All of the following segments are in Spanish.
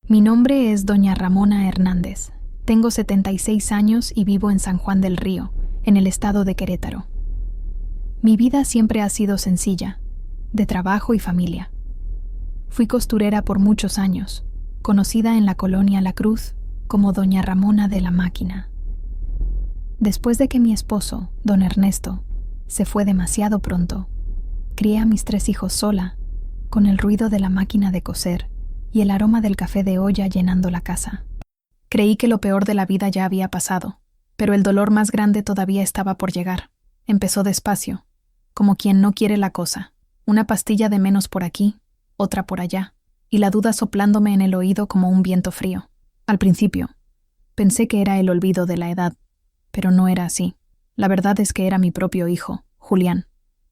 Mi nombre es doña Ramona Hernández. Tengo 76 años y vivo en San Juan del Río, en el estado de Querétaro. Mi vida siempre ha sido sencilla, de trabajo y familia. Fui costurera por muchos años, conocida en la colonia La Cruz como doña Ramona de la Máquina. Después de que mi esposo, don Ernesto, se fue demasiado pronto, crié a mis 3 hijos sola, con el ruido de la máquina de coser y el aroma del café de olla llenando la casa. Creí que lo peor de la vida ya había pasado, pero el dolor más grande todavía estaba por llegar. Empezó despacio, como quien no quiere la cosa, una pastilla de menos por aquí, otra por allá, y la duda soplándome en el oído como un viento frío. Al principio, pensé que era el olvido de la edad, pero no era así. La verdad es que era mi propio hijo, Julián,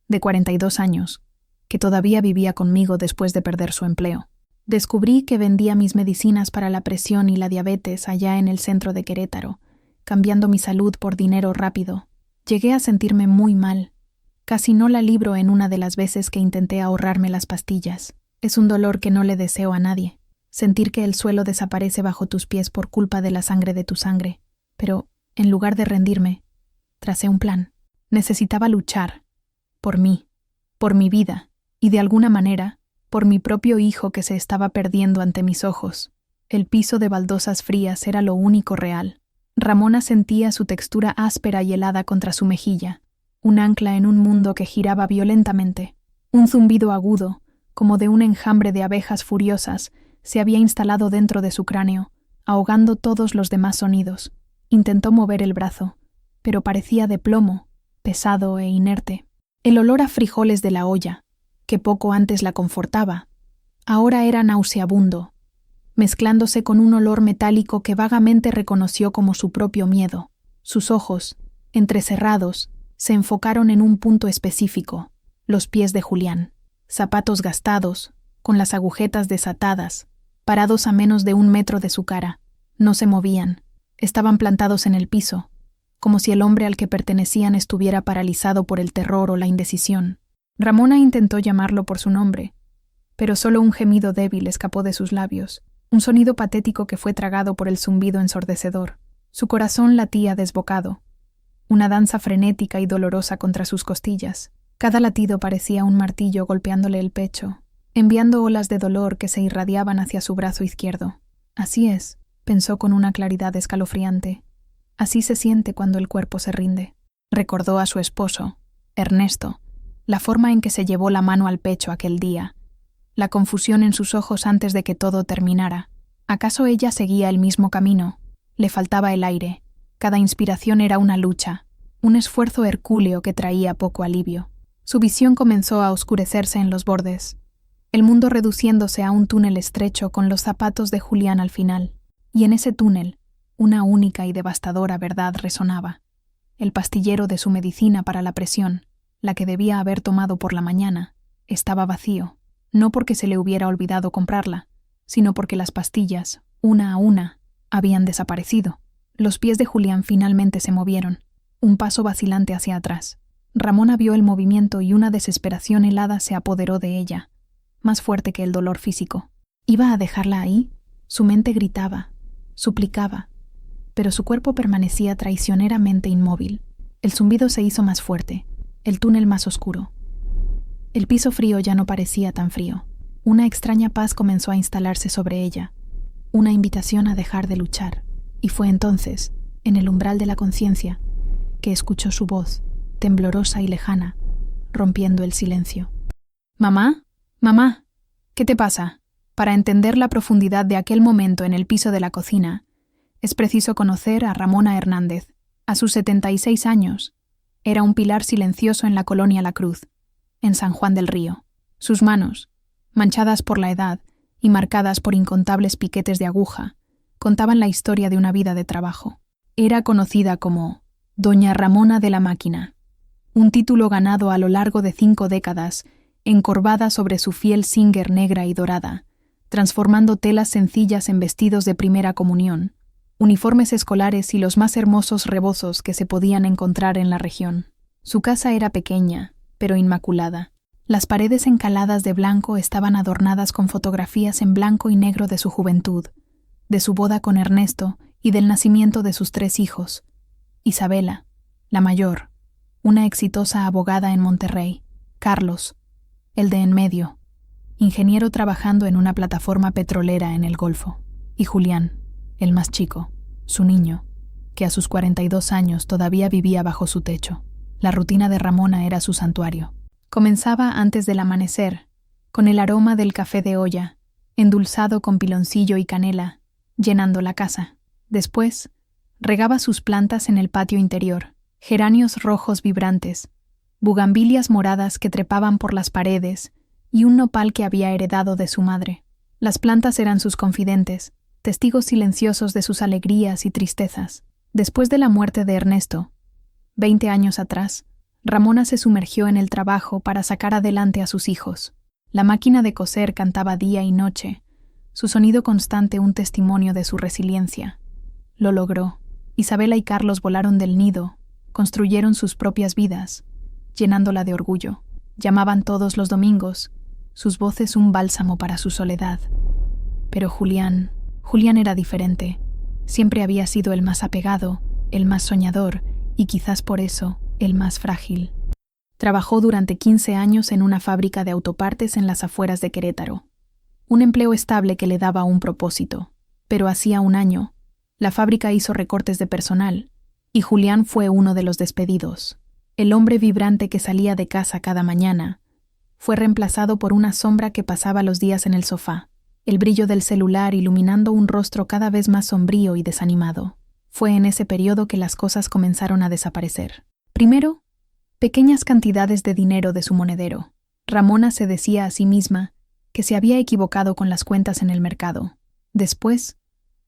de 42 años, que todavía vivía conmigo después de perder su empleo. Descubrí que vendía mis medicinas para la presión y la diabetes allá en el centro de Querétaro, cambiando mi salud por dinero rápido. Llegué a sentirme muy mal. Casi no la libro en una de las veces que intenté ahorrarme las pastillas. Es un dolor que no le deseo a nadie. Sentir que el suelo desaparece bajo tus pies por culpa de la sangre de tu sangre. Pero, en lugar de rendirme, tracé un plan. Necesitaba luchar. Por mí. Por mi vida. Y de alguna manera, por mi propio hijo que se estaba perdiendo ante mis ojos. El piso de baldosas frías era lo único real. Ramona sentía su textura áspera y helada contra su mejilla, un ancla en un mundo que giraba violentamente. Un zumbido agudo, como de un enjambre de abejas furiosas, se había instalado dentro de su cráneo, ahogando todos los demás sonidos. Intentó mover el brazo, pero parecía de plomo, pesado e inerte. El olor a frijoles de la olla, que poco antes la confortaba, ahora era nauseabundo, mezclándose con un olor metálico que vagamente reconoció como su propio miedo. Sus ojos, entrecerrados, se enfocaron en un punto específico, los pies de Julián, zapatos gastados, con las agujetas desatadas, parados a menos de 1 metro de su cara. No se movían, estaban plantados en el piso, como si el hombre al que pertenecían estuviera paralizado por el terror o la indecisión. Ramona intentó llamarlo por su nombre, pero solo un gemido débil escapó de sus labios, un sonido patético que fue tragado por el zumbido ensordecedor. Su corazón latía desbocado, una danza frenética y dolorosa contra sus costillas. Cada latido parecía un martillo golpeándole el pecho, enviando olas de dolor que se irradiaban hacia su brazo izquierdo. Así es, pensó con una claridad escalofriante. Así se siente cuando el cuerpo se rinde. Recordó a su esposo, Ernesto, la forma en que se llevó la mano al pecho aquel día, la confusión en sus ojos antes de que todo terminara. ¿Acaso ella seguía el mismo camino? Le faltaba el aire. Cada inspiración era una lucha, un esfuerzo hercúleo que traía poco alivio. Su visión comenzó a oscurecerse en los bordes, el mundo reduciéndose a un túnel estrecho con los zapatos de Julián al final. Y en ese túnel, una única y devastadora verdad resonaba. El pastillero de su medicina para la presión, la que debía haber tomado por la mañana, estaba vacío, no porque se le hubiera olvidado comprarla, sino porque las pastillas, una a una, habían desaparecido. Los pies de Julián finalmente se movieron, un paso vacilante hacia atrás. Ramona vio el movimiento y una desesperación helada se apoderó de ella, más fuerte que el dolor físico. ¿Iba a dejarla ahí? Su mente gritaba, suplicaba, pero su cuerpo permanecía traicioneramente inmóvil. El zumbido se hizo más fuerte, el túnel más oscuro. El piso frío ya no parecía tan frío. Una extraña paz comenzó a instalarse sobre ella, una invitación a dejar de luchar. Y fue entonces, en el umbral de la conciencia, que escuchó su voz, temblorosa y lejana, rompiendo el silencio. «¿Mamá? Mamá, ¿qué te pasa?» Para entender la profundidad de aquel momento en el piso de la cocina, es preciso conocer a Ramona Hernández. A sus 76 años, era un pilar silencioso en la colonia La Cruz, en San Juan del Río. Sus manos, manchadas por la edad y marcadas por incontables piquetes de aguja, contaban la historia de una vida de trabajo. Era conocida como Doña Ramona de la Máquina, un título ganado a lo largo de 5 décadas, encorvada sobre su fiel singer negra y dorada, transformando telas sencillas en vestidos de primera comunión, uniformes escolares y los más hermosos rebozos que se podían encontrar en la región. Su casa era pequeña, pero inmaculada. Las paredes encaladas de blanco estaban adornadas con fotografías en blanco y negro de su juventud, de su boda con Ernesto y del nacimiento de sus 3 hijos. Isabela, la mayor, una exitosa abogada en Monterrey. Carlos, el de en medio, ingeniero trabajando en una plataforma petrolera en el Golfo. Y Julián, el más chico, su niño, que a sus 42 años todavía vivía bajo su techo. La rutina de Ramona era su santuario. Comenzaba antes del amanecer, con el aroma del café de olla, endulzado con piloncillo y canela, llenando la casa. Después, regaba sus plantas en el patio interior, geranios rojos vibrantes, bugambilias moradas que trepaban por las paredes y un nopal que había heredado de su madre. Las plantas eran sus confidentes, testigos silenciosos de sus alegrías y tristezas. Después de la muerte de Ernesto, 20 años atrás, Ramona se sumergió en el trabajo para sacar adelante a sus hijos. La máquina de coser cantaba día y noche, su sonido constante un testimonio de su resiliencia. Lo logró. Isabela y Carlos volaron del nido, construyeron sus propias vidas, llenándola de orgullo. Llamaban todos los domingos, sus voces un bálsamo para su soledad. Pero Julián era diferente. Siempre había sido el más apegado, el más soñador y quizás por eso el más frágil. Trabajó durante 15 años en una fábrica de autopartes en las afueras de Querétaro. Un empleo estable que le daba un propósito. Pero hacía un año, la fábrica hizo recortes de personal y Julián fue uno de los despedidos. El hombre vibrante que salía de casa cada mañana fue reemplazado por una sombra que pasaba los días en el sofá, el brillo del celular iluminando un rostro cada vez más sombrío y desanimado. Fue en ese periodo que las cosas comenzaron a desaparecer. Primero, pequeñas cantidades de dinero de su monedero. Ramona se decía a sí misma que se había equivocado con las cuentas en el mercado. Después,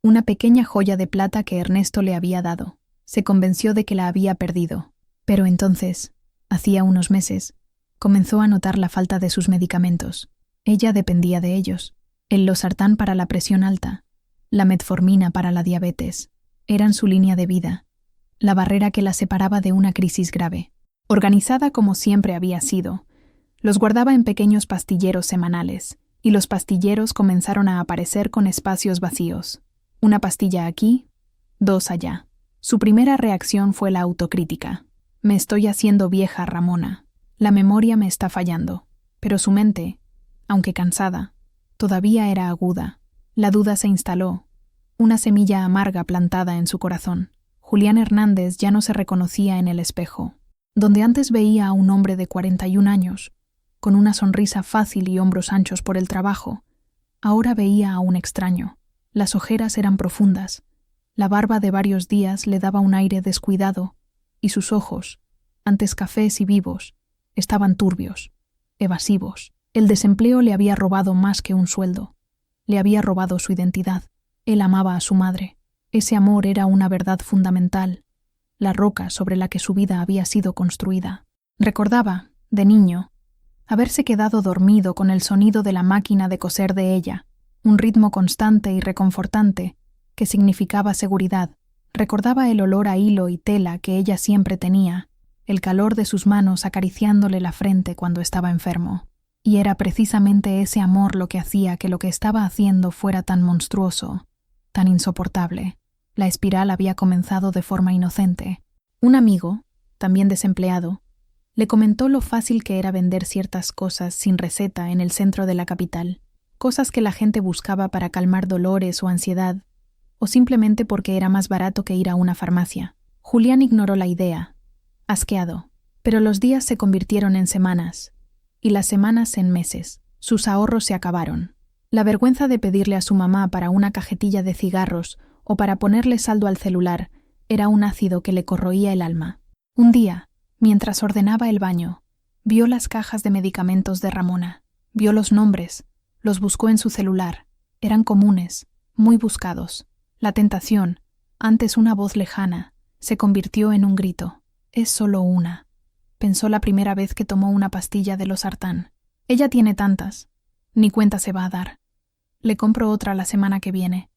una pequeña joya de plata que Ernesto le había dado. Se convenció de que la había perdido. Pero entonces, hacía unos meses, comenzó a notar la falta de sus medicamentos. Ella dependía de ellos. El losartán para la presión alta, la metformina para la diabetes, eran su línea de vida, la barrera que la separaba de una crisis grave. Organizada como siempre había sido, los guardaba en pequeños pastilleros semanales, y los pastilleros comenzaron a aparecer con espacios vacíos. Una pastilla aquí, 2 allá. Su primera reacción fue la autocrítica. Me estoy haciendo vieja, Ramona. La memoria me está fallando. Pero su mente, aunque cansada, todavía era aguda. La duda se instaló, una semilla amarga plantada en su corazón. Julián Hernández ya no se reconocía en el espejo. Donde antes veía a un hombre de 41 años, con una sonrisa fácil y hombros anchos por el trabajo, ahora veía a un extraño. Las ojeras eran profundas, la barba de varios días le daba un aire descuidado, y sus ojos, antes cafés y vivos, estaban turbios, evasivos. El desempleo le había robado más que un sueldo. Le había robado su identidad. Él amaba a su madre. Ese amor era una verdad fundamental, la roca sobre la que su vida había sido construida. Recordaba, de niño, haberse quedado dormido con el sonido de la máquina de coser de ella, un ritmo constante y reconfortante que significaba seguridad. Recordaba el olor a hilo y tela que ella siempre tenía, el calor de sus manos acariciándole la frente cuando estaba enfermo. Y era precisamente ese amor lo que hacía que lo que estaba haciendo fuera tan monstruoso, tan insoportable. La espiral había comenzado de forma inocente. Un amigo, también desempleado, le comentó lo fácil que era vender ciertas cosas sin receta en el centro de la capital, cosas que la gente buscaba para calmar dolores o ansiedad, o simplemente porque era más barato que ir a una farmacia. Julián ignoró la idea, asqueado, pero los días se convirtieron en semanas, y las semanas en meses. Sus ahorros se acabaron. La vergüenza de pedirle a su mamá para una cajetilla de cigarros o para ponerle saldo al celular era un ácido que le corroía el alma. Un día, mientras ordenaba el baño, vio las cajas de medicamentos de Ramona. Vio los nombres, los buscó en su celular. Eran comunes, muy buscados. La tentación, antes una voz lejana, se convirtió en un grito. Es solo una. Pensó la primera vez que tomó una pastilla de losartán. Ella tiene tantas. Ni cuenta se va a dar. Le compro otra la semana que viene.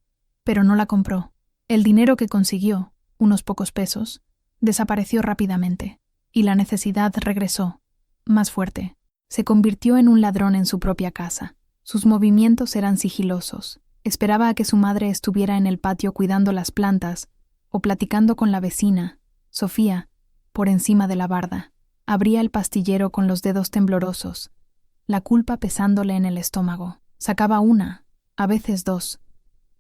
Pero no la compró. El dinero que consiguió, unos pocos pesos, desapareció rápidamente. Y la necesidad regresó, más fuerte. Se convirtió en un ladrón en su propia casa. Sus movimientos eran sigilosos. Esperaba a que su madre estuviera en el patio cuidando las plantas o platicando con la vecina, Sofía, por encima de la barda. Abría el pastillero con los dedos temblorosos, la culpa pesándole en el estómago. Sacaba una, a veces dos,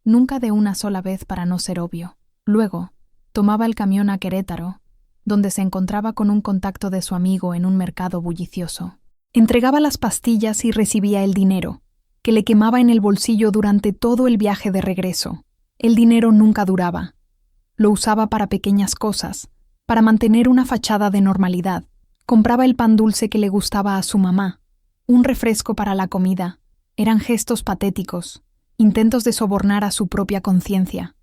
nunca de una sola vez para no ser obvio. Luego, tomaba el camión a Querétaro, donde se encontraba con un contacto de su amigo en un mercado bullicioso. Entregaba las pastillas y recibía el dinero, que le quemaba en el bolsillo durante todo el viaje de regreso. El dinero nunca duraba. Lo usaba para pequeñas cosas, para mantener una fachada de normalidad. Compraba el pan dulce que le gustaba a su mamá, un refresco para la comida. Eran gestos patéticos, intentos de sobornar a su propia conciencia.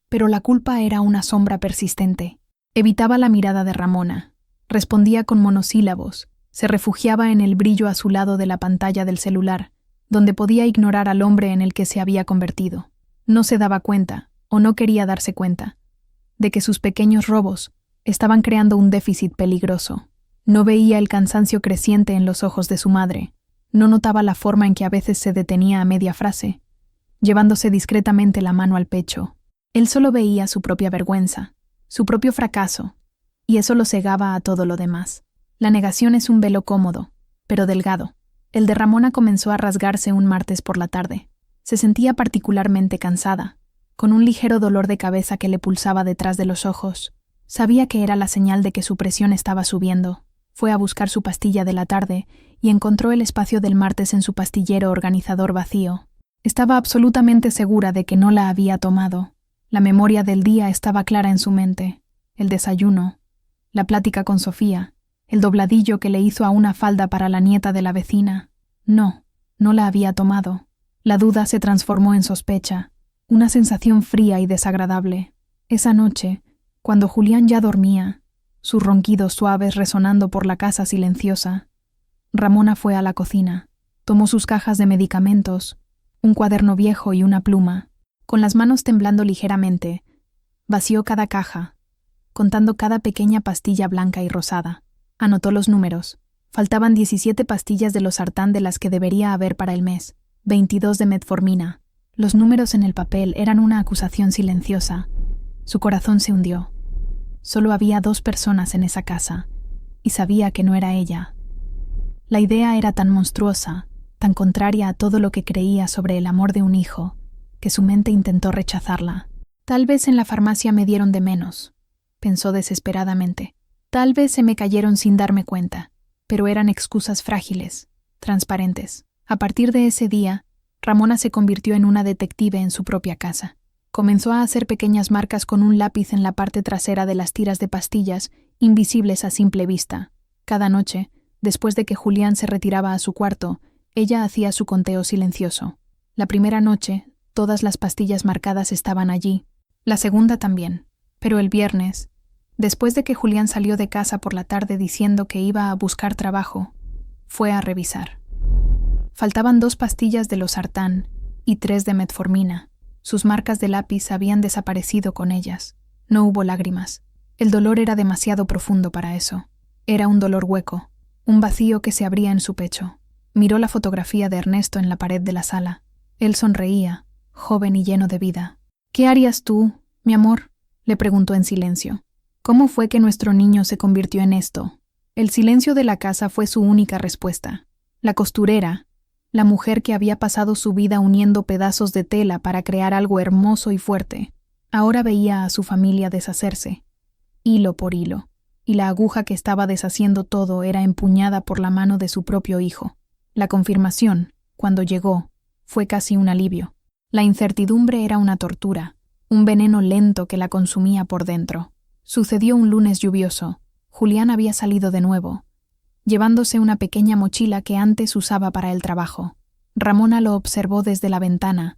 Pero la culpa era una sombra persistente. Evitaba la mirada de Ramona, respondía con monosílabos, se refugiaba en el brillo azulado de la pantalla del celular, donde podía ignorar al hombre en el que se había convertido. No se daba cuenta, o no quería darse cuenta, de que sus pequeños robos estaban creando un déficit peligroso. No veía el cansancio creciente en los ojos de su madre, no notaba la forma en que a veces se detenía a media frase, llevándose discretamente la mano al pecho. Él solo veía su propia vergüenza, su propio fracaso, y eso lo cegaba a todo lo demás. La negación es un velo cómodo, pero delgado. El de Ramona comenzó a rasgarse un martes por la tarde. Se sentía particularmente cansada, con un ligero dolor de cabeza que le pulsaba detrás de los ojos. Sabía que era la señal de que su presión estaba subiendo. Fue a buscar su pastilla de la tarde y encontró el espacio del martes en su pastillero organizador vacío. Estaba absolutamente segura de que no la había tomado. La memoria del día estaba clara en su mente. El desayuno, la plática con Sofía, el dobladillo que le hizo a una falda para la nieta de la vecina. No la había tomado. La duda se transformó en sospecha, una sensación fría y desagradable. Esa noche, cuando Julián ya dormía, sus ronquidos suaves resonando por la casa silenciosa, Ramona fue a la cocina, tomó sus cajas de medicamentos, un cuaderno viejo y una pluma. Con las manos temblando ligeramente, vació cada caja, contando cada pequeña pastilla blanca y rosada. Anotó los números. Faltaban 17 pastillas de losartán de las que debería haber para el mes, 22 de metformina. Los números en el papel eran una acusación silenciosa. Su corazón se hundió. Solo había 2 personas en esa casa, y sabía que no era ella. La idea era tan monstruosa, tan contraria a todo lo que creía sobre el amor de un hijo, que su mente intentó rechazarla. Tal vez en la farmacia me dieron de menos, pensó desesperadamente. Tal vez se me cayeron sin darme cuenta, pero eran excusas frágiles, transparentes. A partir de ese día, Ramona se convirtió en una detective en su propia casa. Comenzó a hacer pequeñas marcas con un lápiz en la parte trasera de las tiras de pastillas, invisibles a simple vista. Cada noche, después de que Julián se retiraba a su cuarto, ella hacía su conteo silencioso. La primera noche, todas las pastillas marcadas estaban allí. La segunda también. Pero el viernes, después de que Julián salió de casa por la tarde diciendo que iba a buscar trabajo, fue a revisar. Faltaban 2 pastillas de losartán y 3 de metformina. Sus marcas de lápiz habían desaparecido con ellas. No hubo lágrimas. El dolor era demasiado profundo para eso. Era un dolor hueco, un vacío que se abría en su pecho. Miró la fotografía de Ernesto en la pared de la sala. Él sonreía, joven y lleno de vida. «¿Qué harías tú, mi amor?», le preguntó en silencio. «¿Cómo fue que nuestro niño se convirtió en esto?». El silencio de la casa fue su única respuesta. La costurera, la mujer que había pasado su vida uniendo pedazos de tela para crear algo hermoso y fuerte, ahora veía a su familia deshacerse, hilo por hilo, y la aguja que estaba deshaciendo todo era empuñada por la mano de su propio hijo. La confirmación, cuando llegó, fue casi un alivio. La incertidumbre era una tortura, un veneno lento que la consumía por dentro. Sucedió un lunes lluvioso. Julián había salido de nuevo, llevándose una pequeña mochila que antes usaba para el trabajo. Ramona lo observó desde la ventana,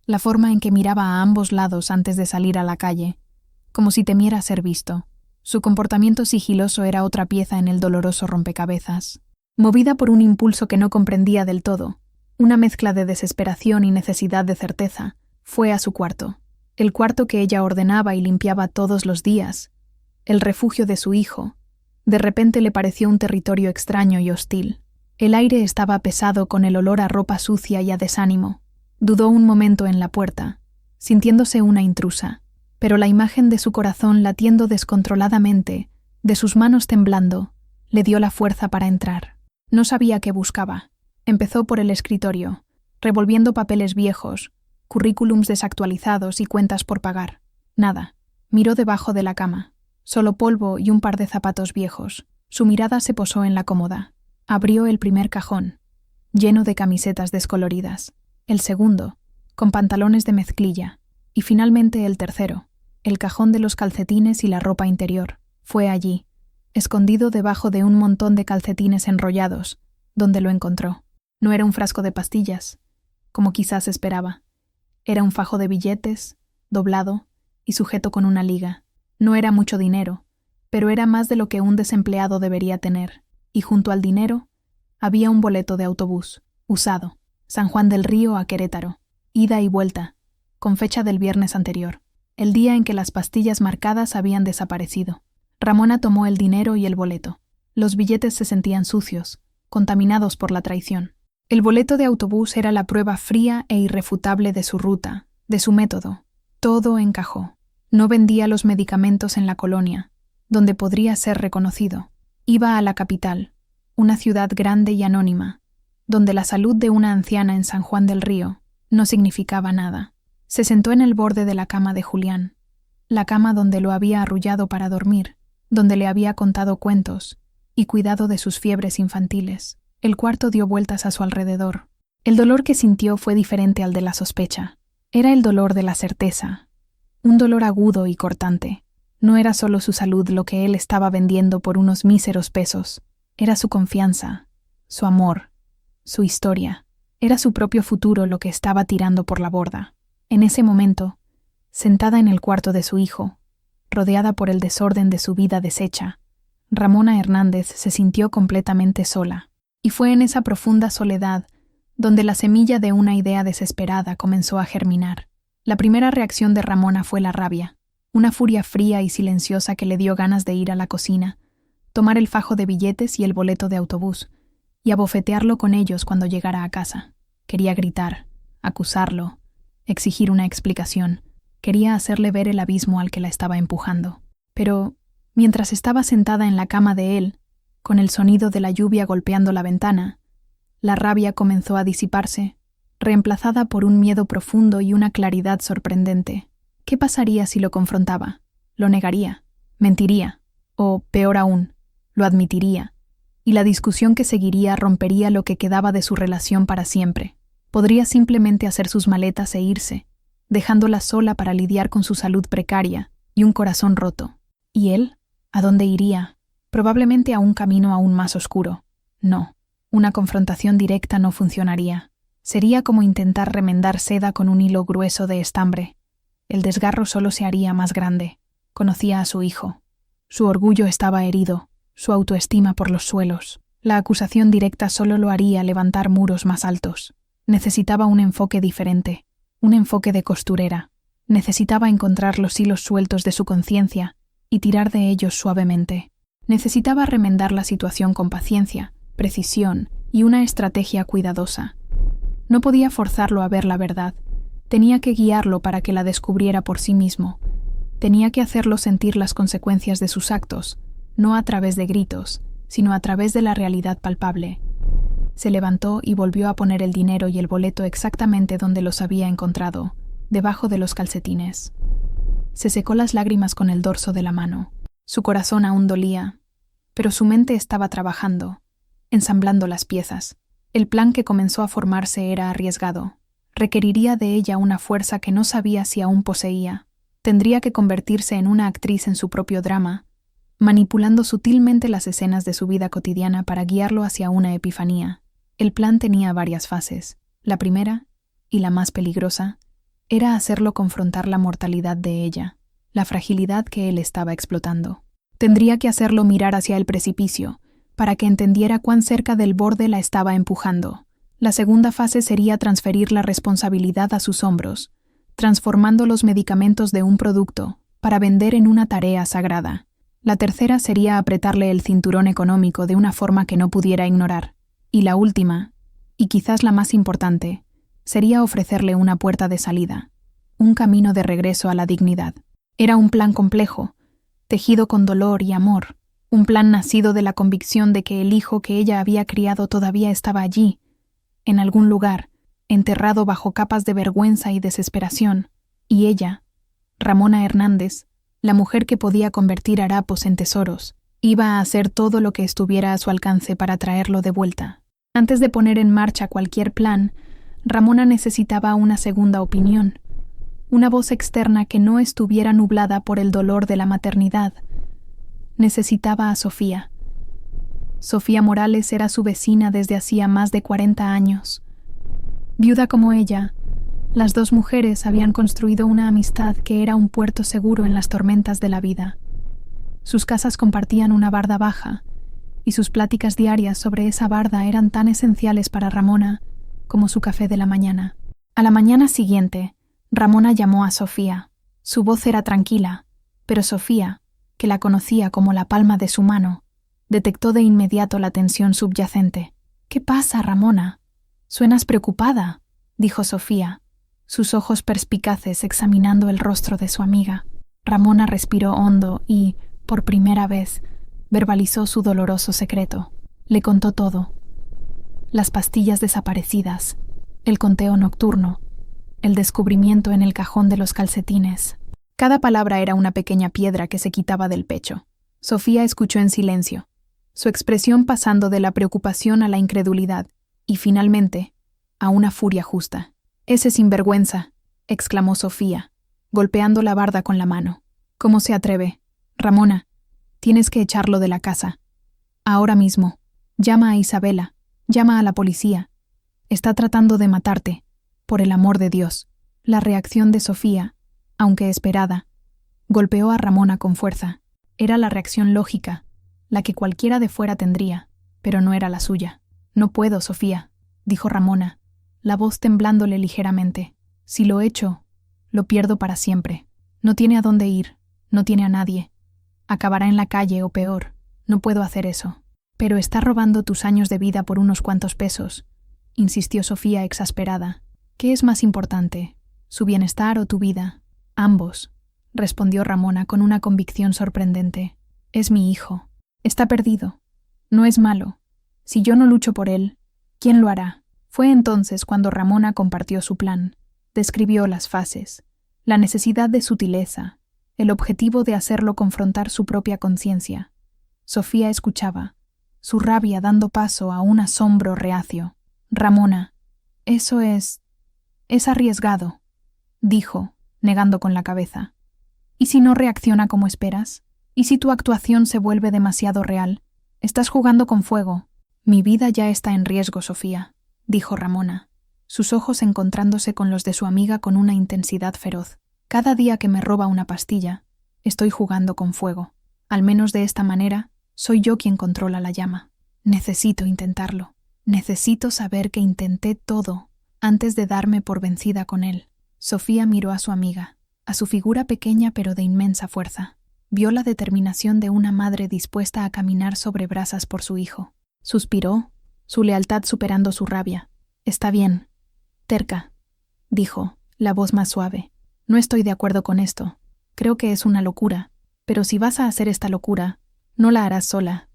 la forma en que miraba a ambos lados antes de salir a la calle, como si temiera ser visto. Su comportamiento sigiloso era otra pieza en el doloroso rompecabezas. Movida por un impulso que no comprendía del todo, una mezcla de desesperación y necesidad de certeza, fue a su cuarto, el cuarto que ella ordenaba y limpiaba todos los días, el refugio de su hijo. De repente le pareció un territorio extraño y hostil. El aire estaba pesado con el olor a ropa sucia y a desánimo. Dudó un momento en la puerta, sintiéndose una intrusa, pero la imagen de su corazón latiendo descontroladamente, de sus manos temblando, le dio la fuerza para entrar. No sabía qué buscaba. Empezó por el escritorio, revolviendo papeles viejos, currículums desactualizados y cuentas por pagar. Nada. Miró debajo de la cama. Solo polvo y un par de zapatos viejos. Su mirada se posó en la cómoda. Abrió el primer cajón, lleno de camisetas descoloridas. El segundo, con pantalones de mezclilla. Y finalmente el tercero, el cajón de los calcetines y la ropa interior. Fue allí, escondido debajo de un montón de calcetines enrollados, donde lo encontró. No era un frasco de pastillas, como quizás esperaba. Era un fajo de billetes, doblado y sujeto con una liga. No era mucho dinero, pero era más de lo que un desempleado debería tener. Y junto al dinero, había un boleto de autobús, usado, San Juan del Río a Querétaro, ida y vuelta, con fecha del viernes anterior, el día en que las pastillas marcadas habían desaparecido. Ramona tomó el dinero y el boleto. Los billetes se sentían sucios, contaminados por la traición. El boleto de autobús era la prueba fría e irrefutable de su ruta, de su método. Todo encajó. No vendía los medicamentos en la colonia, donde podría ser reconocido. Iba a la capital, una ciudad grande y anónima, donde la salud de una anciana en San Juan del Río no significaba nada. Se sentó en el borde de la cama de Julián, la cama donde lo había arrullado para dormir, donde le había contado cuentos y cuidado de sus fiebres infantiles. El cuarto dio vueltas a su alrededor. El dolor que sintió fue diferente al de la sospecha. Era el dolor de la certeza, un dolor agudo y cortante. No era solo su salud lo que él estaba vendiendo por unos míseros pesos. Era su confianza, su amor, su historia. Era su propio futuro lo que estaba tirando por la borda. En ese momento, sentada en el cuarto de su hijo, rodeada por el desorden de su vida deshecha, Ramona Hernández se sintió completamente sola. Y fue en esa profunda soledad donde la semilla de una idea desesperada comenzó a germinar. La primera reacción de Ramona fue la rabia, una furia fría y silenciosa que le dio ganas de ir a la cocina, tomar el fajo de billetes y el boleto de autobús, y abofetearlo con ellos cuando llegara a casa. Quería gritar, acusarlo, exigir una explicación. Quería hacerle ver el abismo al que la estaba empujando. Pero, mientras estaba sentada en la cama de él, con el sonido de la lluvia golpeando la ventana, la rabia comenzó a disiparse, reemplazada por un miedo profundo y una claridad sorprendente. ¿Qué pasaría si lo confrontaba? ¿Lo negaría? ¿Mentiría? O, peor aún, lo admitiría? Y la discusión que seguiría rompería lo que quedaba de su relación para siempre. Podría simplemente hacer sus maletas e irse, dejándola sola para lidiar con su salud precaria y un corazón roto. ¿Y él? ¿A dónde iría? Probablemente a un camino aún más oscuro. No, una confrontación directa no funcionaría. Sería como intentar remendar seda con un hilo grueso de estambre. El desgarro solo se haría más grande. Conocía a su hijo. Su orgullo estaba herido, su autoestima por los suelos. La acusación directa solo lo haría levantar muros más altos. Necesitaba un enfoque diferente, un enfoque de costurera. Necesitaba encontrar los hilos sueltos de su conciencia y tirar de ellos suavemente. Necesitaba remendar la situación con paciencia, precisión y una estrategia cuidadosa. No podía forzarlo a ver la verdad. Tenía que guiarlo para que la descubriera por sí mismo. Tenía que hacerlo sentir las consecuencias de sus actos, no a través de gritos, sino a través de la realidad palpable. Se levantó y volvió a poner el dinero y el boleto exactamente donde los había encontrado, debajo de los calcetines. Se secó las lágrimas con el dorso de la mano. Su corazón aún dolía, pero su mente estaba trabajando, ensamblando las piezas. El plan que comenzó a formarse era arriesgado. Requeriría de ella una fuerza que no sabía si aún poseía. Tendría que convertirse en una actriz en su propio drama, manipulando sutilmente las escenas de su vida cotidiana para guiarlo hacia una epifanía. El plan tenía varias fases. La primera, y la más peligrosa, era hacerlo confrontar la mortalidad de ella, la fragilidad que él estaba explotando. Tendría que hacerlo mirar hacia el precipicio, para que entendiera cuán cerca del borde la estaba empujando. La segunda fase sería transferir la responsabilidad a sus hombros, transformando los medicamentos de un producto para vender en una tarea sagrada. La tercera sería apretarle el cinturón económico de una forma que no pudiera ignorar. Y la última, y quizás la más importante, sería ofrecerle una puerta de salida, un camino de regreso a la dignidad. Era un plan complejo, tejido con dolor y amor, un plan nacido de la convicción de que el hijo que ella había criado todavía estaba allí, en algún lugar, enterrado bajo capas de vergüenza y desesperación, y ella, Ramona Hernández, la mujer que podía convertir harapos en tesoros, iba a hacer todo lo que estuviera a su alcance para traerlo de vuelta. Antes de poner en marcha cualquier plan, Ramona necesitaba una segunda opinión, una voz externa que no estuviera nublada por el dolor de la maternidad. Necesitaba a Sofía. Sofía Morales era su vecina desde hacía más de 40 años. Viuda como ella, las dos mujeres habían construido una amistad que era un puerto seguro en las tormentas de la vida. Sus casas compartían una barda baja, y sus pláticas diarias sobre esa barda eran tan esenciales para Ramona como su café de la mañana. A la mañana siguiente, Ramona llamó a Sofía. Su voz era tranquila, pero Sofía, que la conocía como la palma de su mano, detectó de inmediato la tensión subyacente. «¿Qué pasa, Ramona? Suenas preocupada», dijo Sofía, sus ojos perspicaces examinando el rostro de su amiga. Ramona respiró hondo y, por primera vez, verbalizó su doloroso secreto. Le contó todo. Las pastillas desaparecidas, el conteo nocturno, el descubrimiento en el cajón de los calcetines. Cada palabra era una pequeña piedra que se quitaba del pecho. Sofía escuchó en silencio, su expresión pasando de la preocupación a la incredulidad, y finalmente, a una furia justa. «Ese sinvergüenza», exclamó Sofía, golpeando la barda con la mano. «¿Cómo se atreve? Ramona, tienes que echarlo de la casa. Ahora mismo. Llama a Isabela, llama a la policía. Está tratando de matarte. Por el amor de Dios». La reacción de Sofía, aunque esperada, golpeó a Ramona con fuerza. Era la reacción lógica, la que cualquiera de fuera tendría, pero no era la suya. «No puedo, Sofía», dijo Ramona, la voz temblándole ligeramente. «Si lo echo, lo pierdo para siempre. No tiene a dónde ir, no tiene a nadie. Acabará en la calle o peor. No puedo hacer eso». «Pero está robando tus años de vida por unos cuantos pesos», insistió Sofía exasperada. «¿Qué es más importante, su bienestar o tu vida?» «Ambos», respondió Ramona con una convicción sorprendente. «Es mi hijo. Está perdido. No es malo. Si yo no lucho por él, ¿quién lo hará?» Fue entonces cuando Ramona compartió su plan. Describió las fases, la necesidad de sutileza, el objetivo de hacerlo confrontar su propia conciencia. Sofía escuchaba, su rabia dando paso a un asombro reacio. «Ramona, eso es arriesgado», dijo, negando con la cabeza. «¿Y si no reacciona como esperas? ¿Y si tu actuación se vuelve demasiado real? Estás jugando con fuego». «Mi vida ya está en riesgo, Sofía», dijo Ramona, sus ojos encontrándose con los de su amiga con una intensidad feroz. «Cada día que me roba una pastilla, estoy jugando con fuego. Al menos de esta manera, soy yo quien controla la llama. Necesito intentarlo. Necesito saber que intenté todo antes de darme por vencida con él». Sofía miró a su amiga, a su figura pequeña pero de inmensa fuerza. Vio la determinación de una madre dispuesta a caminar sobre brasas por su hijo. Suspiró, su lealtad superando su rabia. «Está bien. Terca», dijo, la voz más suave. «No estoy de acuerdo con esto. Creo que es una locura. Pero si vas a hacer esta locura, no la harás sola.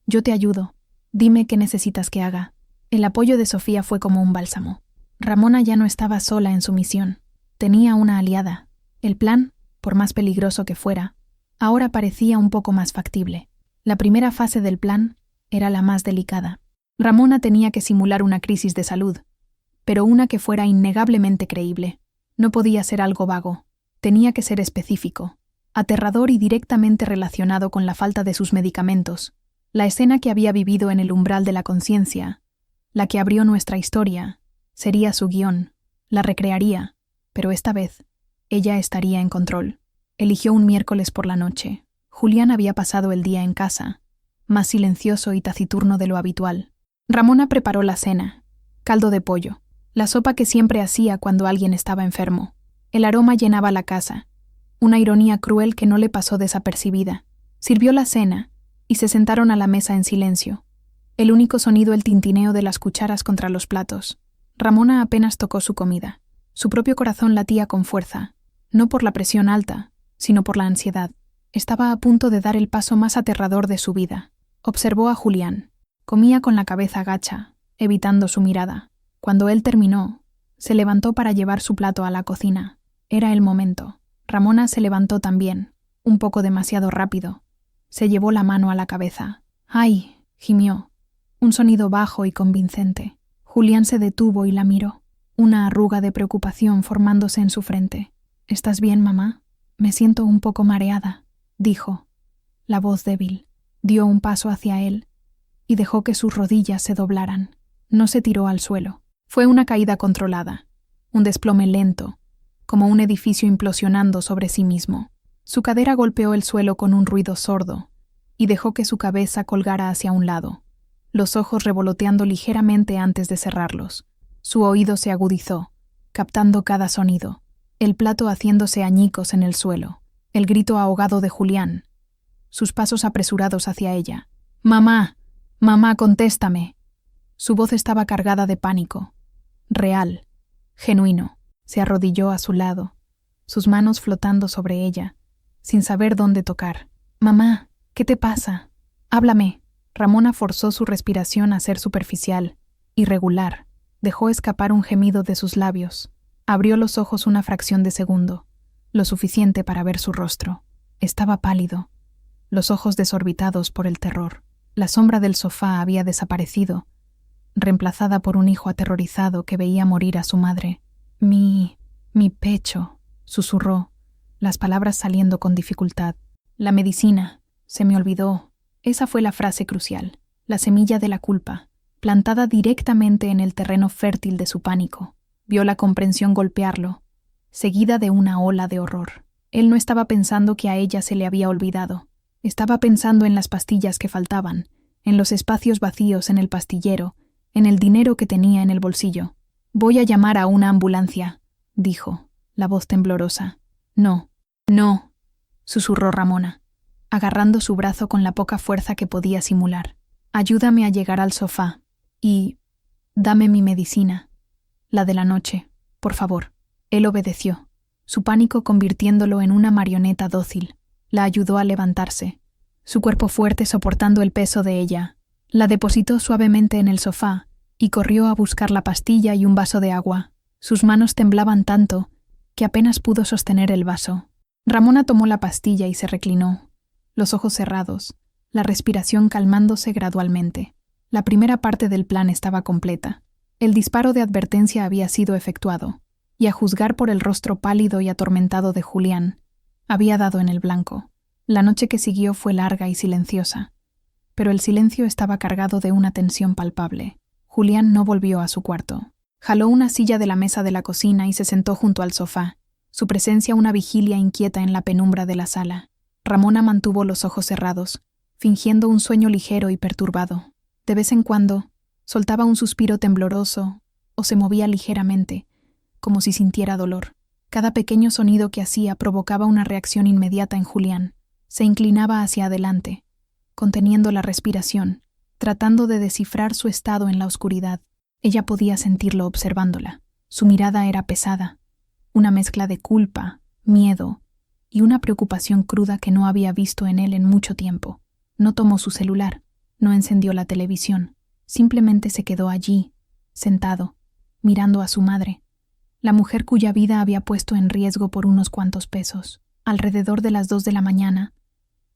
Yo te ayudo. Dime qué necesitas que haga». El apoyo de Sofía fue como un bálsamo. Ramona ya no estaba sola en su misión. Tenía una aliada. El plan, por más peligroso que fuera, ahora parecía un poco más factible. La primera fase del plan era la más delicada. Ramona tenía que simular una crisis de salud, pero una que fuera innegablemente creíble. No podía ser algo vago. Tenía que ser específico, aterrador y directamente relacionado con la falta de sus medicamentos. La escena que había vivido en el umbral de la conciencia, la que abrió nuestra historia, sería su guión. La recrearía, pero esta vez, ella estaría en control. Eligió un miércoles por la noche. Julián había pasado el día en casa, más silencioso y taciturno de lo habitual. Ramona preparó la cena, caldo de pollo, la sopa que siempre hacía cuando alguien estaba enfermo. El aroma llenaba la casa, una ironía cruel que no le pasó desapercibida. Sirvió la cena, y se sentaron a la mesa en silencio. El único sonido el tintineo de las cucharas contra los platos. Ramona apenas tocó su comida. Su propio corazón latía con fuerza, no por la presión alta, sino por la ansiedad. Estaba a punto de dar el paso más aterrador de su vida. Observó a Julián. Comía con la cabeza gacha, evitando su mirada. Cuando él terminó, se levantó para llevar su plato a la cocina. Era el momento. Ramona se levantó también, un poco demasiado rápido. Se llevó la mano a la cabeza. ¡Ay!, gimió. Un sonido bajo y convincente. Julián se detuvo y la miró, una arruga de preocupación formándose en su frente. «¿Estás bien, mamá? Me siento un poco mareada», dijo. La voz débil. Dio un paso hacia él y dejó que sus rodillas se doblaran. No se tiró al suelo. Fue una caída controlada, un desplome lento, como un edificio implosionando sobre sí mismo. Su cadera golpeó el suelo con un ruido sordo y dejó que su cabeza colgara hacia un lado, los ojos revoloteando ligeramente antes de cerrarlos. Su oído se agudizó, captando cada sonido, el plato haciéndose añicos en el suelo, el grito ahogado de Julián, sus pasos apresurados hacia ella. «¡Mamá! ¡Mamá, contéstame!». Su voz estaba cargada de pánico. Real, genuino. Se arrodilló a su lado, sus manos flotando sobre ella, sin saber dónde tocar. «Mamá, ¿qué te pasa? Háblame». Ramona forzó su respiración a ser superficial, irregular. Dejó escapar un gemido de sus labios. Abrió los ojos una fracción de segundo, lo suficiente para ver su rostro. Estaba pálido, los ojos desorbitados por el terror. La sombra del sofá había desaparecido, reemplazada por un hijo aterrorizado que veía morir a su madre. Mi pecho», susurró, las palabras saliendo con dificultad. «La medicina. Se me olvidó». Esa fue la frase crucial, la semilla de la culpa, plantada directamente en el terreno fértil de su pánico. Vio la comprensión golpearlo, seguida de una ola de horror. Él no estaba pensando que a ella se le había olvidado. Estaba pensando en las pastillas que faltaban, en los espacios vacíos en el pastillero, en el dinero que tenía en el bolsillo. «Voy a llamar a una ambulancia», dijo, la voz temblorosa. «No, no», susurró Ramona, agarrando su brazo con la poca fuerza que podía simular. «Ayúdame a llegar al sofá y dame mi medicina, la de la noche, por favor». Él obedeció, su pánico convirtiéndolo en una marioneta dócil. La ayudó a levantarse, su cuerpo fuerte soportando el peso de ella. La depositó suavemente en el sofá y corrió a buscar la pastilla y un vaso de agua. Sus manos temblaban tanto que apenas pudo sostener el vaso. Ramona tomó la pastilla y se reclinó, los ojos cerrados, la respiración calmándose gradualmente. La primera parte del plan estaba completa. El disparo de advertencia había sido efectuado, y a juzgar por el rostro pálido y atormentado de Julián, había dado en el blanco. La noche que siguió fue larga y silenciosa, pero el silencio estaba cargado de una tensión palpable. Julián no volvió a su cuarto. Jaló una silla de la mesa de la cocina y se sentó junto al sofá, su presencia una vigilia inquieta en la penumbra de la sala. Ramona mantuvo los ojos cerrados, fingiendo un sueño ligero y perturbado. De vez en cuando, soltaba un suspiro tembloroso o se movía ligeramente, como si sintiera dolor. Cada pequeño sonido que hacía provocaba una reacción inmediata en Julián. Se inclinaba hacia adelante, conteniendo la respiración, tratando de descifrar su estado en la oscuridad. Ella podía sentirlo observándola. Su mirada era pesada, una mezcla de culpa, miedo y una preocupación cruda que no había visto en él en mucho tiempo. No tomó su celular, no encendió la televisión, simplemente se quedó allí, sentado, mirando a su madre, la mujer cuya vida había puesto en riesgo por unos cuantos pesos. Alrededor de las 2 de la mañana,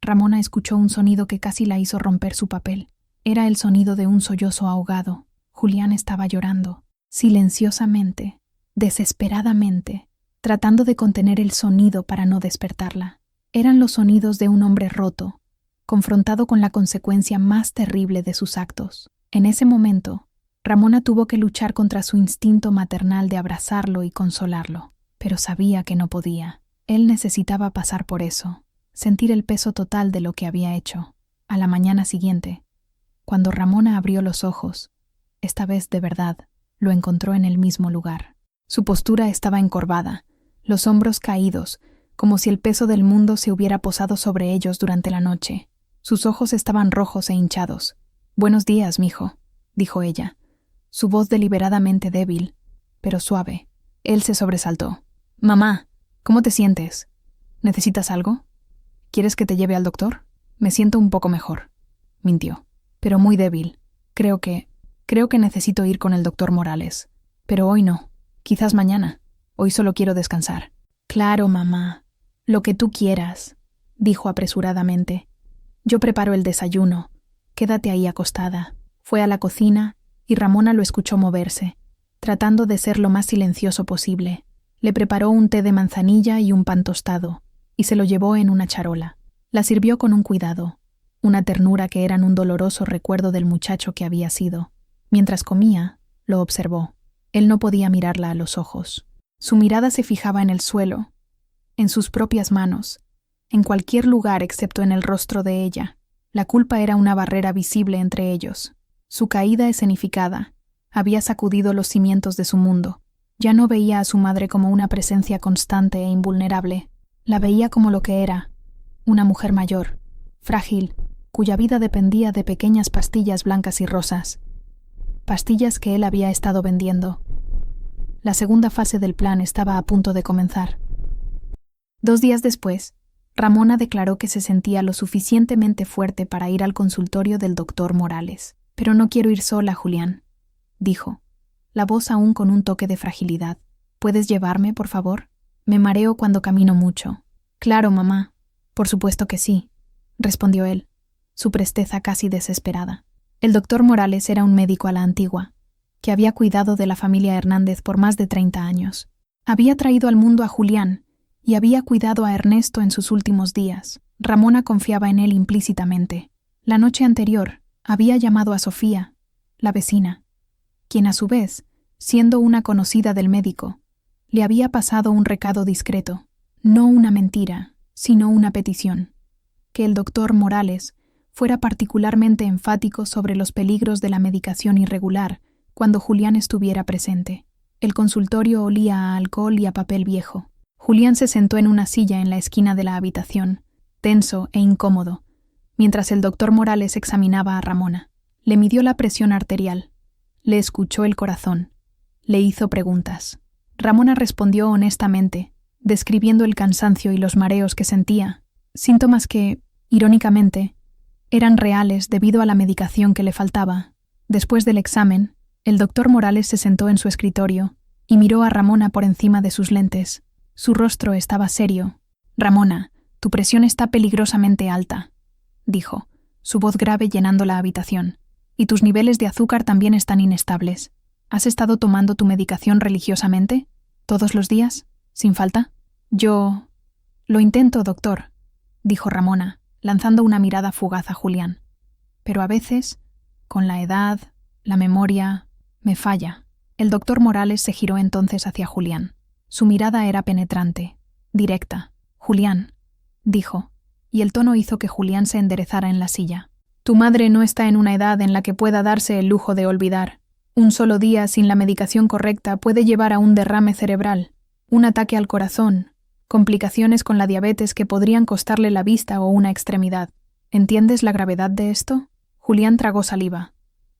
Ramona escuchó un sonido que casi la hizo romper su papel. Era el sonido de un sollozo ahogado. Julián estaba llorando, silenciosamente, desesperadamente, tratando de contener el sonido para no despertarla. Eran los sonidos de un hombre roto, confrontado con la consecuencia más terrible de sus actos. En ese momento, Ramona tuvo que luchar contra su instinto maternal de abrazarlo y consolarlo, pero sabía que no podía. Él necesitaba pasar por eso, sentir el peso total de lo que había hecho. A la mañana siguiente, cuando Ramona abrió los ojos, esta vez de verdad, lo encontró en el mismo lugar. Su postura estaba encorvada, los hombros caídos, como si el peso del mundo se hubiera posado sobre ellos durante la noche. Sus ojos estaban rojos e hinchados. «Buenos días, mijo», dijo ella, su voz deliberadamente débil, pero suave. Él se sobresaltó. «Mamá, ¿cómo te sientes? ¿Necesitas algo? ¿Quieres que te lleve al doctor?» «Me siento un poco mejor», mintió, «pero muy débil. Creo que necesito ir con el doctor Morales. Pero hoy no. Quizás mañana. Hoy solo quiero descansar». «Claro, mamá. Lo que tú quieras», dijo apresuradamente. «Yo preparo el desayuno. Quédate ahí acostada». Fue a la cocina y Ramona lo escuchó moverse, tratando de ser lo más silencioso posible. Le preparó un té de manzanilla y un pan tostado, y se lo llevó en una charola. La sirvió con un cuidado, una ternura que eran un doloroso recuerdo del muchacho que había sido. Mientras comía, lo observó. Él no podía mirarla a los ojos. Su mirada se fijaba en el suelo, en sus propias manos, en cualquier lugar excepto en el rostro de ella. La culpa era una barrera visible entre ellos. Su caída escenificada había sacudido los cimientos de su mundo. Ya no veía a su madre como una presencia constante e invulnerable. La veía como lo que era, una mujer mayor, frágil, cuya vida dependía de pequeñas pastillas blancas y rosas. Pastillas que él había estado vendiendo. La segunda fase del plan estaba a punto de comenzar. 2 días después, Ramona declaró que se sentía lo suficientemente fuerte para ir al consultorio del doctor Morales. «Pero no quiero ir sola, Julián», dijo, la voz aún con un toque de fragilidad. «¿Puedes llevarme, por favor? Me mareo cuando camino mucho». «Claro, mamá. Por supuesto que sí», respondió él, su presteza casi desesperada. El doctor Morales era un médico a la antigua, que había cuidado de la familia Hernández por más de 30 años. Había traído al mundo a Julián y había cuidado a Ernesto en sus últimos días. Ramona confiaba en él implícitamente. La noche anterior había llamado a Sofía, la vecina, quien a su vez, siendo una conocida del médico, le había pasado un recado discreto, no una mentira, sino una petición, que el doctor Morales fuera particularmente enfático sobre los peligros de la medicación irregular cuando Julián estuviera presente. El consultorio olía a alcohol y a papel viejo. Julián se sentó en una silla en la esquina de la habitación, tenso e incómodo, mientras el doctor Morales examinaba a Ramona. Le midió la presión arterial, le escuchó el corazón, le hizo preguntas. Ramona respondió honestamente, describiendo el cansancio y los mareos que sentía, síntomas que, irónicamente, eran reales debido a la medicación que le faltaba. Después del examen, el doctor Morales se sentó en su escritorio y miró a Ramona por encima de sus lentes. Su rostro estaba serio. «Ramona, tu presión está peligrosamente alta», dijo, su voz grave llenando la habitación. «Y tus niveles de azúcar también están inestables. ¿Has estado tomando tu medicación religiosamente? ¿Todos los días? ¿Sin falta?» «Yo... lo intento, doctor», dijo Ramona, lanzando una mirada fugaz a Julián. «Pero a veces, con la edad, la memoria, me falla». El doctor Morales se giró entonces hacia Julián. Su mirada era penetrante, directa. «Julián», dijo, y el tono hizo que Julián se enderezara en la silla. «Tu madre no está en una edad en la que pueda darse el lujo de olvidar. Un solo día sin la medicación correcta puede llevar a un derrame cerebral, un ataque al corazón, complicaciones con la diabetes que podrían costarle la vista o una extremidad. ¿Entiendes la gravedad de esto?» Julián tragó saliva,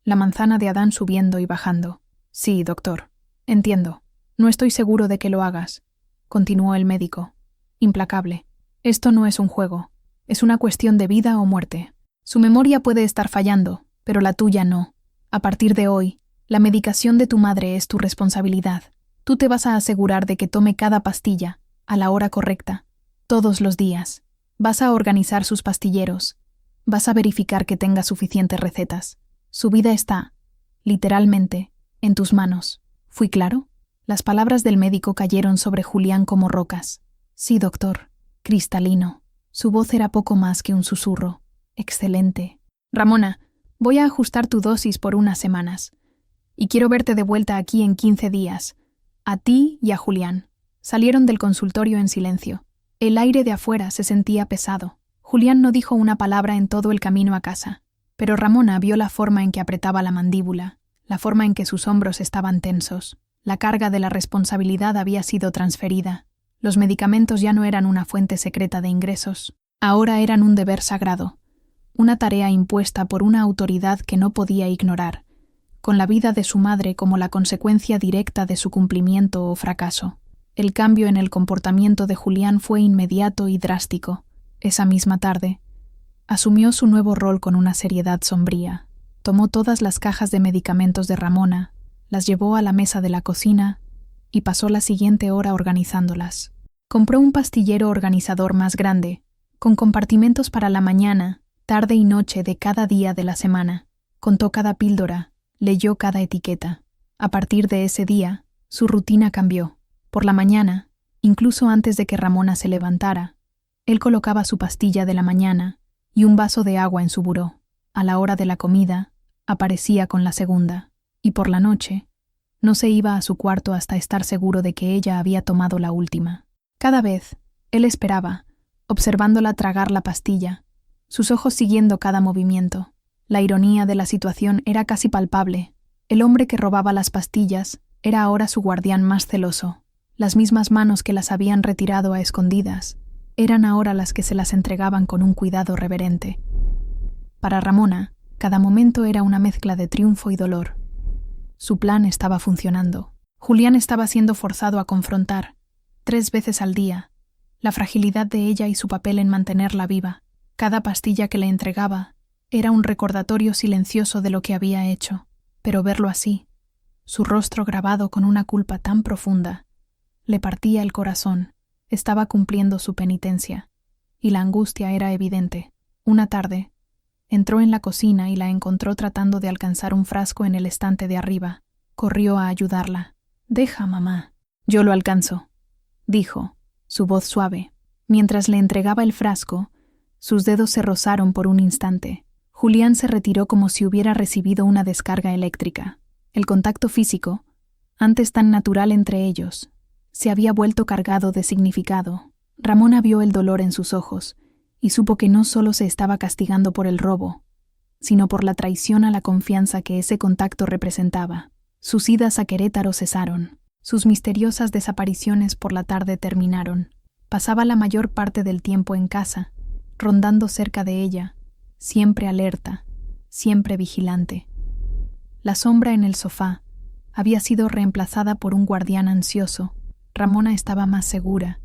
la manzana de Adán subiendo y bajando. «Sí, doctor, entiendo. No estoy seguro de que lo hagas», continuó el médico, implacable. «Esto no es un juego. Es una cuestión de vida o muerte. Su memoria puede estar fallando, pero la tuya no. A partir de hoy, la medicación de tu madre es tu responsabilidad. Tú te vas a asegurar de que tome cada pastilla, a la hora correcta, todos los días. Vas a organizar sus pastilleros. Vas a verificar que tenga suficientes recetas. Su vida está, literalmente, en tus manos. ¿Fui claro?» Las palabras del médico cayeron sobre Julián como rocas. «Sí, doctor», cristalino. Su voz era poco más que un susurro. «Excelente. Ramona, voy a ajustar tu dosis por unas semanas. Y quiero verte de vuelta aquí en 15 días. A ti y a Julián». Salieron del consultorio en silencio. El aire de afuera se sentía pesado. Julián no dijo una palabra en todo el camino a casa, pero Ramona vio la forma en que apretaba la mandíbula, la forma en que sus hombros estaban tensos. La carga de la responsabilidad había sido transferida. Los medicamentos ya no eran una fuente secreta de ingresos. Ahora eran un deber sagrado, una tarea impuesta por una autoridad que no podía ignorar, con la vida de su madre como la consecuencia directa de su cumplimiento o fracaso. El cambio en el comportamiento de Julián fue inmediato y drástico. Esa misma tarde, asumió su nuevo rol con una seriedad sombría. Tomó todas las cajas de medicamentos de Ramona, las llevó a la mesa de la cocina y pasó la siguiente hora organizándolas. Compró un pastillero organizador más grande, con compartimentos para la mañana, tarde y noche de cada día de la semana. Contó cada píldora, leyó cada etiqueta. A partir de ese día, su rutina cambió. Por la mañana, incluso antes de que Ramona se levantara, él colocaba su pastilla de la mañana y un vaso de agua en su buró. A la hora de la comida, aparecía con la segunda, y por la noche, no se iba a su cuarto hasta estar seguro de que ella había tomado la última. Cada vez, él esperaba, observándola tragar la pastilla, sus ojos siguiendo cada movimiento. La ironía de la situación era casi palpable. El hombre que robaba las pastillas era ahora su guardián más celoso. Las mismas manos que las habían retirado a escondidas eran ahora las que se las entregaban con un cuidado reverente. Para Ramona, cada momento era una mezcla de triunfo y dolor. Su plan estaba funcionando. Julián estaba siendo forzado a confrontar, 3 veces al día, la fragilidad de ella y su papel en mantenerla viva. Cada pastilla que le entregaba era un recordatorio silencioso de lo que había hecho, pero verlo así, su rostro grabado con una culpa tan profunda, le partía el corazón. Estaba cumpliendo su penitencia, y la angustia era evidente. Una tarde, entró en la cocina y la encontró tratando de alcanzar un frasco en el estante de arriba. Corrió a ayudarla. «Deja, mamá. Yo lo alcanzo», dijo, su voz suave. Mientras le entregaba el frasco, sus dedos se rozaron por un instante. Julián se retiró como si hubiera recibido una descarga eléctrica. El contacto físico, antes tan natural entre ellos, se había vuelto cargado de significado. Ramona vio el dolor en sus ojos y supo que no solo se estaba castigando por el robo, sino por la traición a la confianza que ese contacto representaba. Sus idas a Querétaro cesaron. Sus misteriosas desapariciones por la tarde terminaron. Pasaba la mayor parte del tiempo en casa, rondando cerca de ella, siempre alerta, siempre vigilante. La sombra en el sofá había sido reemplazada por un guardián ansioso. Ramona estaba más segura,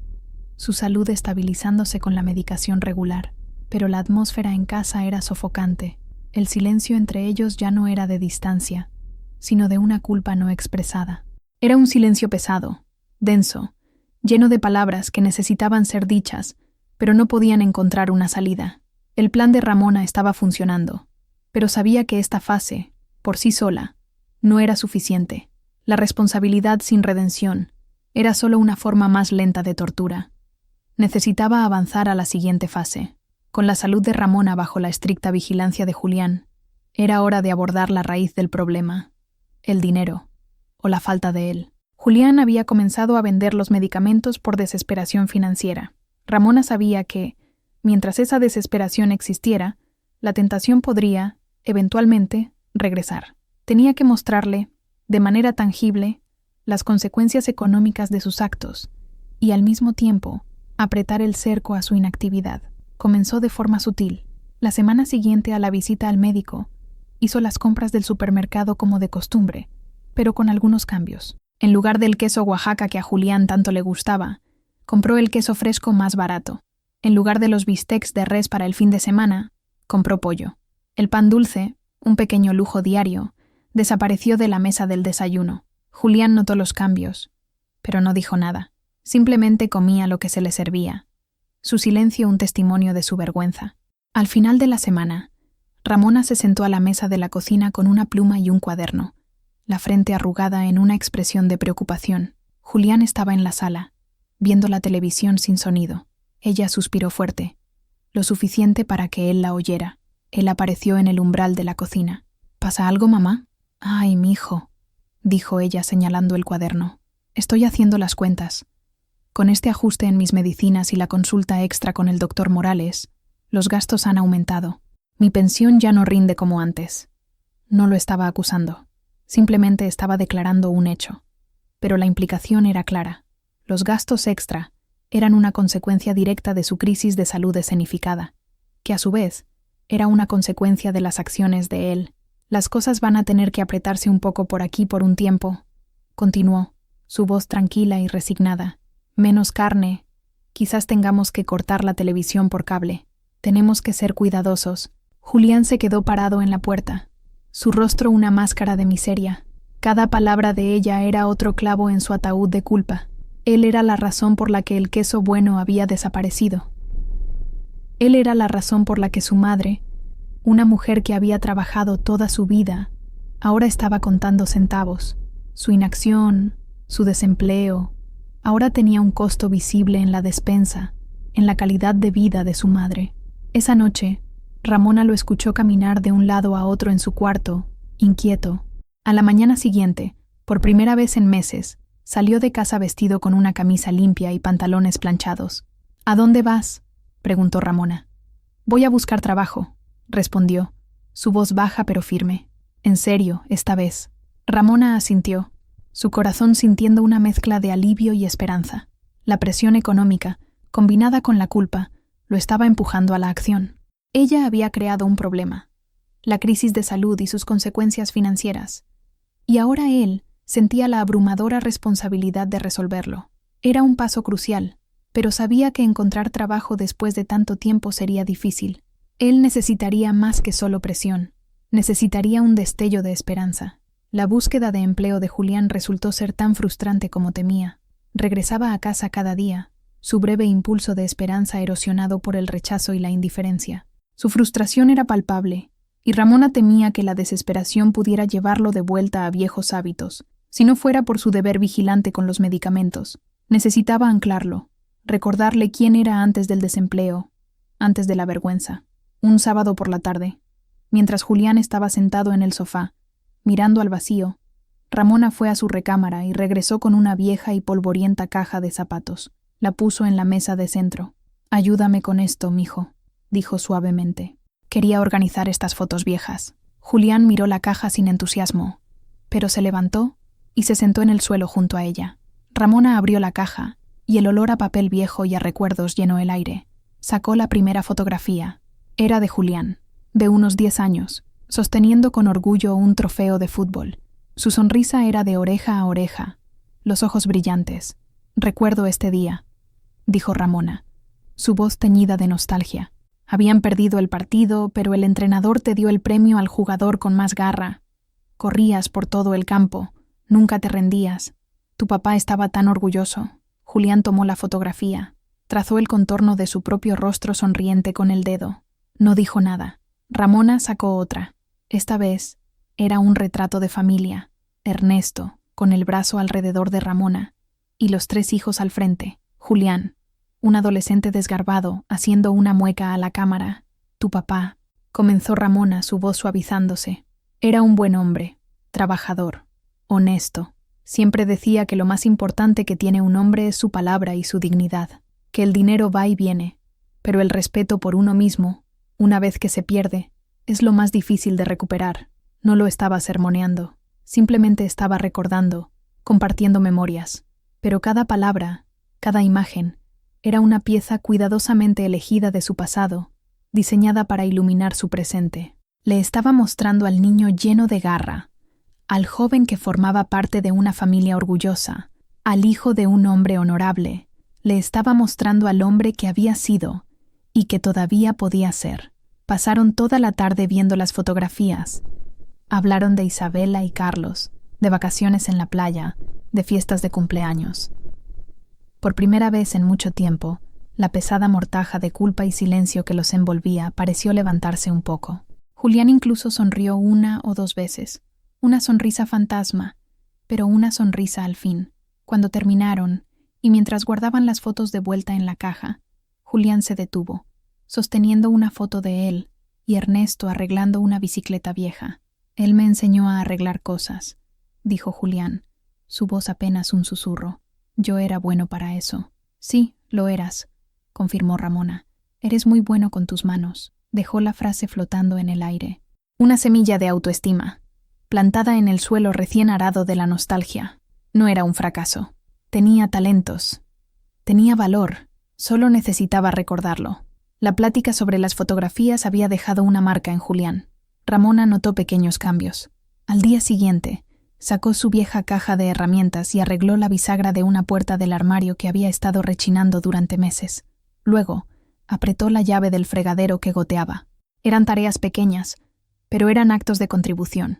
su salud estabilizándose con la medicación regular, pero la atmósfera en casa era sofocante. El silencio entre ellos ya no era de distancia, sino de una culpa no expresada. Era un silencio pesado, denso, lleno de palabras que necesitaban ser dichas, pero no podían encontrar una salida. El plan de Ramona estaba funcionando, pero sabía que esta fase, por sí sola, no era suficiente. La responsabilidad sin redención era solo una forma más lenta de tortura. Necesitaba avanzar a la siguiente fase. Con la salud de Ramona bajo la estricta vigilancia de Julián, era hora de abordar la raíz del problema, el dinero, o la falta de él. Julián había comenzado a vender los medicamentos por desesperación financiera. Ramona sabía que, mientras esa desesperación existiera, la tentación podría, eventualmente, regresar. Tenía que mostrarle, de manera tangible, las consecuencias económicas de sus actos y, al mismo tiempo, apretar el cerco a su inactividad. Comenzó de forma sutil. La semana siguiente a la visita al médico, hizo las compras del supermercado como de costumbre, pero con algunos cambios. En lugar del queso Oaxaca que a Julián tanto le gustaba, compró el queso fresco más barato. En lugar de los bistecs de res para el fin de semana, compró pollo. El pan dulce, un pequeño lujo diario, desapareció de la mesa del desayuno. Julián notó los cambios, pero no dijo nada. Simplemente comía lo que se le servía. Su silencio un testimonio de su vergüenza. Al final de la semana, Ramona se sentó a la mesa de la cocina con una pluma y un cuaderno, la frente arrugada en una expresión de preocupación. Julián estaba en la sala, viendo la televisión sin sonido. Ella suspiró fuerte, lo suficiente para que él la oyera. Él apareció en el umbral de la cocina. ¿Pasa algo, mamá? «Ay, mijo», dijo ella señalando el cuaderno. «Estoy haciendo las cuentas. Con este ajuste en mis medicinas y la consulta extra con el doctor Morales, los gastos han aumentado. Mi pensión ya no rinde como antes». No lo estaba acusando. Simplemente estaba declarando un hecho. Pero la implicación era clara. Los gastos extra eran una consecuencia directa de su crisis de salud escenificada, que a su vez era una consecuencia de las acciones de él, Las cosas van a tener que apretarse un poco por aquí por un tiempo, continuó, su voz tranquila y resignada. Menos carne. Quizás tengamos que cortar la televisión por cable. Tenemos que ser cuidadosos. Julián se quedó parado en la puerta, su rostro una máscara de miseria. Cada palabra de ella era otro clavo en su ataúd de culpa. Él era la razón por la que el queso bueno había desaparecido. Él era la razón por la que su madre, una mujer que había trabajado toda su vida, ahora estaba contando centavos. Su inacción, su desempleo, ahora tenía un costo visible en la despensa, en la calidad de vida de su madre. Esa noche, Ramona lo escuchó caminar de un lado a otro en su cuarto, inquieto. A la mañana siguiente, por primera vez en meses, salió de casa vestido con una camisa limpia y pantalones planchados. ¿A dónde vas?, preguntó Ramona. Voy a buscar trabajo, respondió, su voz baja pero firme. En serio, esta vez. Ramona asintió, su corazón sintiendo una mezcla de alivio y esperanza. La presión económica, combinada con la culpa, lo estaba empujando a la acción. Ella había creado un problema, la crisis de salud y sus consecuencias financieras, y ahora él sentía la abrumadora responsabilidad de resolverlo. Era un paso crucial, pero sabía que encontrar trabajo después de tanto tiempo sería difícil. Él necesitaría más que solo presión, necesitaría un destello de esperanza. La búsqueda de empleo de Julián resultó ser tan frustrante como temía. Regresaba a casa cada día, su breve impulso de esperanza erosionado por el rechazo y la indiferencia. Su frustración era palpable, y Ramona temía que la desesperación pudiera llevarlo de vuelta a viejos hábitos, si no fuera por su deber vigilante con los medicamentos. Necesitaba anclarlo, recordarle quién era antes del desempleo, antes de la vergüenza. Un sábado por la tarde, mientras Julián estaba sentado en el sofá, mirando al vacío, Ramona fue a su recámara y regresó con una vieja y polvorienta caja de zapatos. La puso en la mesa de centro. «Ayúdame con esto, mijo», dijo suavemente. Quería organizar estas fotos viejas. Julián miró la caja sin entusiasmo, pero se levantó y se sentó en el suelo junto a ella. Ramona abrió la caja y el olor a papel viejo y a recuerdos llenó el aire. Sacó la primera fotografía. Era de Julián, de unos 10 años, sosteniendo con orgullo un trofeo de fútbol. Su sonrisa era de oreja a oreja, los ojos brillantes. «Recuerdo este día», dijo Ramona, su voz teñida de nostalgia. «Habían perdido el partido, pero el entrenador te dio el premio al jugador con más garra. Corrías por todo el campo, nunca te rendías. Tu papá estaba tan orgulloso». Julián tomó la fotografía, trazó el contorno de su propio rostro sonriente con el dedo. No dijo nada. Ramona sacó otra. Esta vez era un retrato de familia. Ernesto, con el brazo alrededor de Ramona, y los 3 hijos al frente. Julián, un adolescente desgarbado, haciendo una mueca a la cámara. «Tu papá», comenzó Ramona, su voz suavizándose. «Era un buen hombre, trabajador, honesto. Siempre decía que lo más importante que tiene un hombre es su palabra y su dignidad, que el dinero va y viene, pero el respeto por uno mismo, una vez que se pierde, es lo más difícil de recuperar». No lo estaba sermoneando, simplemente estaba recordando, compartiendo memorias. Pero cada palabra, cada imagen, era una pieza cuidadosamente elegida de su pasado, diseñada para iluminar su presente. Le estaba mostrando al niño lleno de garra, al joven que formaba parte de una familia orgullosa, al hijo de un hombre honorable. Le estaba mostrando al hombre que había sido y que todavía podía ser. Pasaron toda la tarde viendo las fotografías. Hablaron de Isabela y Carlos, de vacaciones en la playa, de fiestas de cumpleaños. Por primera vez en mucho tiempo, la pesada mortaja de culpa y silencio que los envolvía pareció levantarse un poco. Julián incluso sonrió 1 o 2 veces, una sonrisa fantasma, pero una sonrisa al fin. Cuando terminaron, y mientras guardaban las fotos de vuelta en la caja, Julián se detuvo, sosteniendo una foto de él y Ernesto arreglando una bicicleta vieja. «Él me enseñó a arreglar cosas», dijo Julián, su voz apenas un susurro. «Yo era bueno para eso». «Sí, lo eras», confirmó Ramona. «Eres muy bueno con tus manos». Dejó la frase flotando en el aire. Una semilla de autoestima, plantada en el suelo recién arado de la nostalgia. No era un fracaso. Tenía talentos. Tenía valor. Solo necesitaba recordarlo. La plática sobre las fotografías había dejado una marca en Julián. Ramona notó pequeños cambios. Al día siguiente, sacó su vieja caja de herramientas y arregló la bisagra de una puerta del armario que había estado rechinando durante meses. Luego, apretó la llave del fregadero que goteaba. Eran tareas pequeñas, pero eran actos de contribución,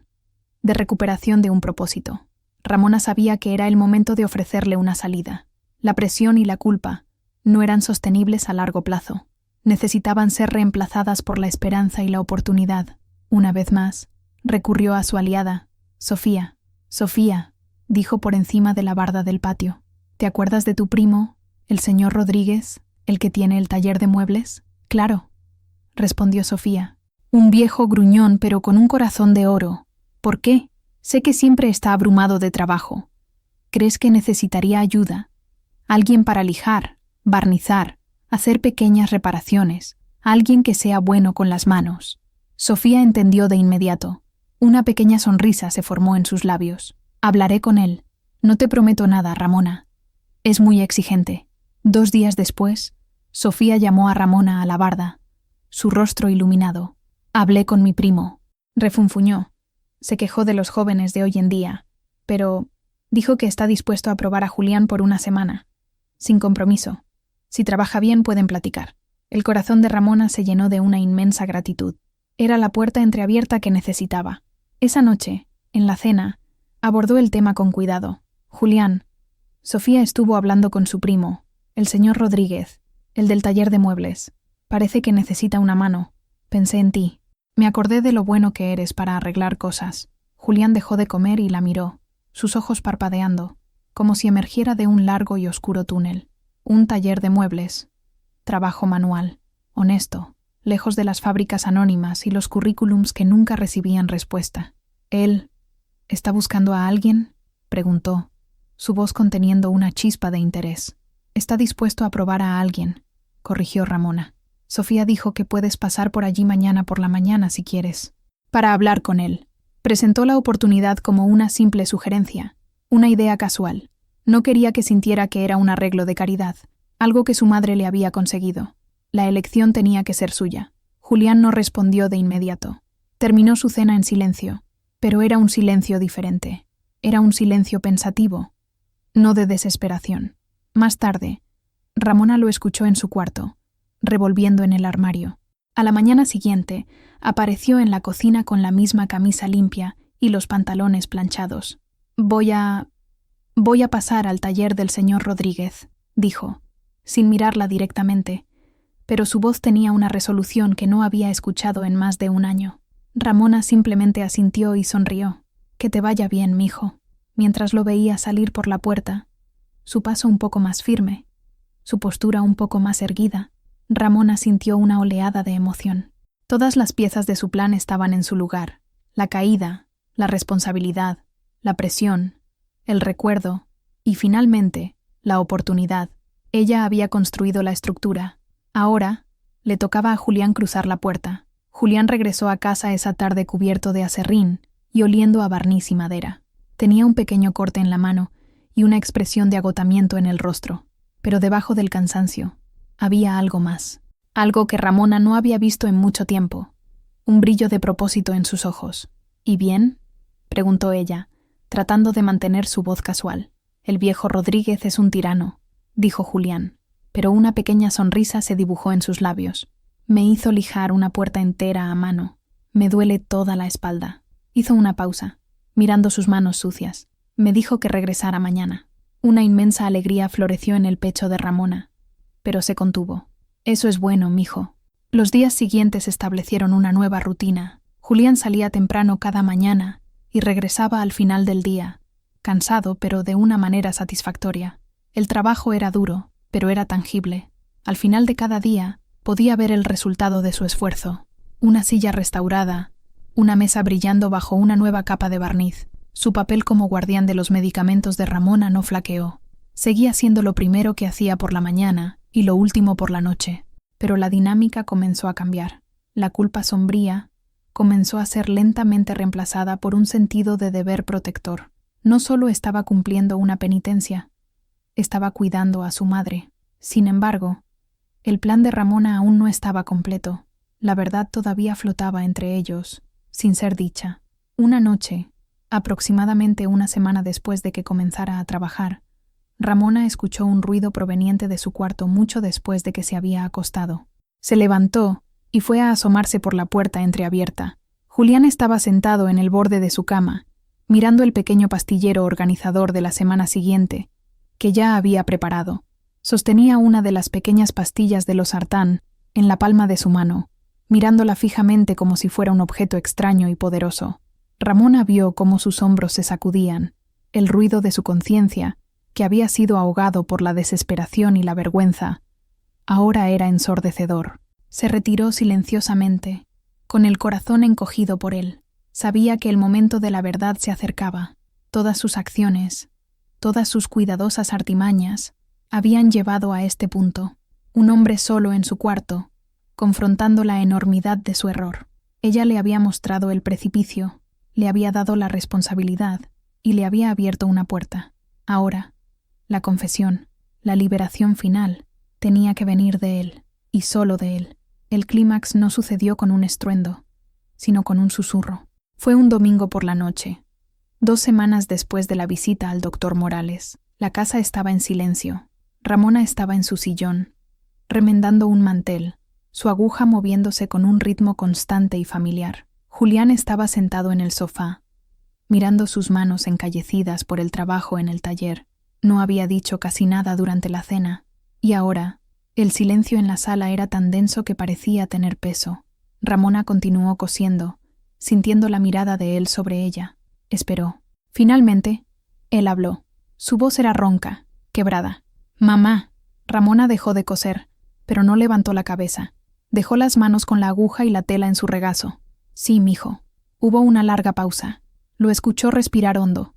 de recuperación de un propósito. Ramona sabía que era el momento de ofrecerle una salida. La presión y la culpa no eran sostenibles a largo plazo. Necesitaban ser reemplazadas por la esperanza y la oportunidad. Una vez más, recurrió a su aliada, Sofía. «Sofía», dijo por encima de la barda del patio, «¿te acuerdas de tu primo, el señor Rodríguez, el que tiene el taller de muebles?» «Claro», respondió Sofía. «Un viejo gruñón pero con un corazón de oro. ¿Por qué? Sé que siempre está abrumado de trabajo. ¿Crees que necesitaría ayuda? Alguien para lijar, barnizar, hacer pequeñas reparaciones, alguien que sea bueno con las manos». Sofía entendió de inmediato. Una pequeña sonrisa se formó en sus labios. «Hablaré con él. No te prometo nada, Ramona. Es muy exigente». 2 días después, Sofía llamó a Ramona a la barda, su rostro iluminado. «Hablé con mi primo», refunfuñó. Se quejó de los jóvenes de hoy en día, pero dijo que está dispuesto a probar a Julián por una semana, sin compromiso. Si trabaja bien pueden platicar. El corazón de Ramona se llenó de una inmensa gratitud. Era la puerta entreabierta que necesitaba. Esa noche, en la cena, abordó el tema con cuidado. «Julián, Sofía estuvo hablando con su primo, el señor Rodríguez, el del taller de muebles. Parece que necesita una mano. Pensé en ti. Me acordé de lo bueno que eres para arreglar cosas». Julián dejó de comer y la miró, sus ojos parpadeando, como si emergiera de un largo y oscuro túnel. Un taller de muebles. Trabajo manual, honesto, lejos de las fábricas anónimas y los currículums que nunca recibían respuesta. «¿Él está buscando a alguien?», preguntó, su voz conteniendo una chispa de interés. «Está dispuesto a probar a alguien», corrigió Ramona. «Sofía dijo que puedes pasar por allí mañana por la mañana si quieres, para hablar con él». Presentó la oportunidad como una simple sugerencia, una idea casual. No quería que sintiera que era un arreglo de caridad, algo que su madre le había conseguido. La elección tenía que ser suya. Julián no respondió de inmediato. Terminó su cena en silencio, pero era un silencio diferente. Era un silencio pensativo, no de desesperación. Más tarde, Ramona lo escuchó en su cuarto, revolviendo en el armario. A la mañana siguiente, apareció en la cocina con la misma camisa limpia y los pantalones planchados. Voy a pasar al taller del señor Rodríguez», dijo, sin mirarla directamente, pero su voz tenía una resolución que no había escuchado en más de un año. Ramona simplemente asintió y sonrió. «Que te vaya bien, mijo». Mientras lo veía salir por la puerta, su paso un poco más firme, su postura un poco más erguida, Ramona sintió una oleada de emoción. Todas las piezas de su plan estaban en su lugar: la caída, la responsabilidad, la presión, el recuerdo y, finalmente, la oportunidad. Ella había construido la estructura. Ahora le tocaba a Julián cruzar la puerta. Julián regresó a casa esa tarde cubierto de aserrín y oliendo a barniz y madera. Tenía un pequeño corte en la mano y una expresión de agotamiento en el rostro, pero debajo del cansancio había algo más, algo que Ramona no había visto en mucho tiempo, un brillo de propósito en sus ojos. «¿Y bien?», preguntó ella, tratando de mantener su voz casual. «El viejo Rodríguez es un tirano», dijo Julián, pero una pequeña sonrisa se dibujó en sus labios. «Me hizo lijar una puerta entera a mano. Me duele toda la espalda». Hizo una pausa, mirando sus manos sucias. «Me dijo que regresara mañana». Una inmensa alegría floreció en el pecho de Ramona, pero se contuvo. «Eso es bueno, mijo». Los días siguientes establecieron una nueva rutina. Julián salía temprano cada mañana y regresaba al final del día, cansado pero de una manera satisfactoria. El trabajo era duro, pero era tangible. Al final de cada día podía ver el resultado de su esfuerzo: una silla restaurada, una mesa brillando bajo una nueva capa de barniz. Su papel como guardián de los medicamentos de Ramona no flaqueó. Seguía siendo lo primero que hacía por la mañana y lo último por la noche, pero la dinámica comenzó a cambiar. La culpa sombría comenzó a ser lentamente reemplazada por un sentido de deber protector. No solo estaba cumpliendo una penitencia, estaba cuidando a su madre. Sin embargo, el plan de Ramona aún no estaba completo. La verdad todavía flotaba entre ellos, sin ser dicha. Una noche, aproximadamente una semana después de que comenzara a trabajar, Ramona escuchó un ruido proveniente de su cuarto mucho después de que se había acostado. Se levantó y fue a asomarse por la puerta entreabierta. Julián estaba sentado en el borde de su cama, mirando el pequeño pastillero organizador de la semana siguiente, que ya había preparado. Sostenía una de las pequeñas pastillas de losartán en la palma de su mano, mirándola fijamente como si fuera un objeto extraño y poderoso. Ramona vio cómo sus hombros se sacudían, el ruido de su conciencia, que había sido ahogado por la desesperación y la vergüenza, ahora era ensordecedor. Se retiró silenciosamente, con el corazón encogido por él. Sabía que el momento de la verdad se acercaba. Todas sus acciones, todas sus cuidadosas artimañas, habían llevado a este punto. Un hombre solo en su cuarto, confrontando la enormidad de su error. Ella le había mostrado el precipicio, le había dado la responsabilidad y le había abierto una puerta. Ahora, la confesión, la liberación final, tenía que venir de él, y solo de él. El clímax no sucedió con un estruendo, sino con un susurro. Fue un domingo por la noche, 2 semanas después de la visita al doctor Morales. La casa estaba en silencio. Ramona estaba en su sillón, remendando un mantel, su aguja moviéndose con un ritmo constante y familiar. Julián estaba sentado en el sofá, mirando sus manos encallecidas por el trabajo en el taller. No había dicho casi nada durante la cena, y ahora, el silencio en la sala era tan denso que parecía tener peso. Ramona continuó cosiendo, sintiendo la mirada de él sobre ella. Esperó. Finalmente, él habló. Su voz era ronca, quebrada. «Mamá». Ramona dejó de coser, pero no levantó la cabeza. Dejó las manos con la aguja y la tela en su regazo. «Sí, mijo». Hubo una larga pausa. Lo escuchó respirar hondo.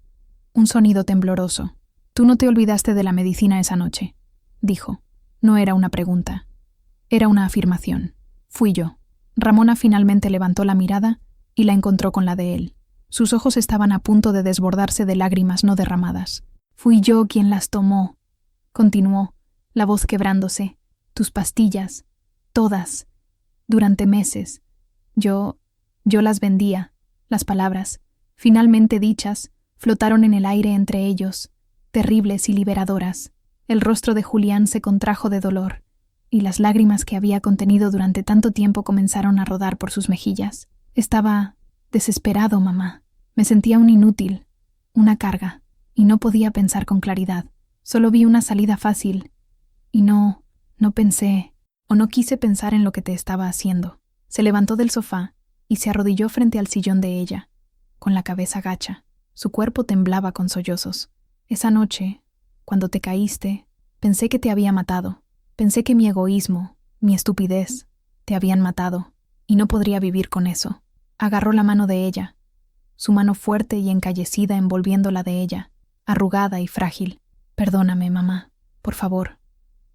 Un sonido tembloroso. «Tú no te olvidaste de la medicina esa noche», dijo. No era una pregunta. Era una afirmación. «Fui yo». Ramona finalmente levantó la mirada y la encontró con la de él. Sus ojos estaban a punto de desbordarse de lágrimas no derramadas. «Fui yo quien las tomó», continuó, la voz quebrándose. «Tus pastillas, todas, durante meses. Yo las vendía». Las palabras, finalmente dichas, flotaron en el aire entre ellos, terribles y liberadoras. El rostro de Julián se contrajo de dolor, y las lágrimas que había contenido durante tanto tiempo comenzaron a rodar por sus mejillas. Estaba desesperado, mamá. Me sentía un inútil, una carga, y no podía pensar con claridad. Solo vi una salida fácil, y no pensé, o no quise pensar en lo que te estaba haciendo. Se levantó del sofá y se arrodilló frente al sillón de ella, con la cabeza gacha. Su cuerpo temblaba con sollozos. Esa noche, cuando te caíste, pensé que te había matado. Pensé que mi egoísmo, mi estupidez, te habían matado, y no podría vivir con eso. Agarró la mano de ella, su mano fuerte y encallecida envolviendo la de ella, arrugada y frágil. «Perdóname, mamá, por favor,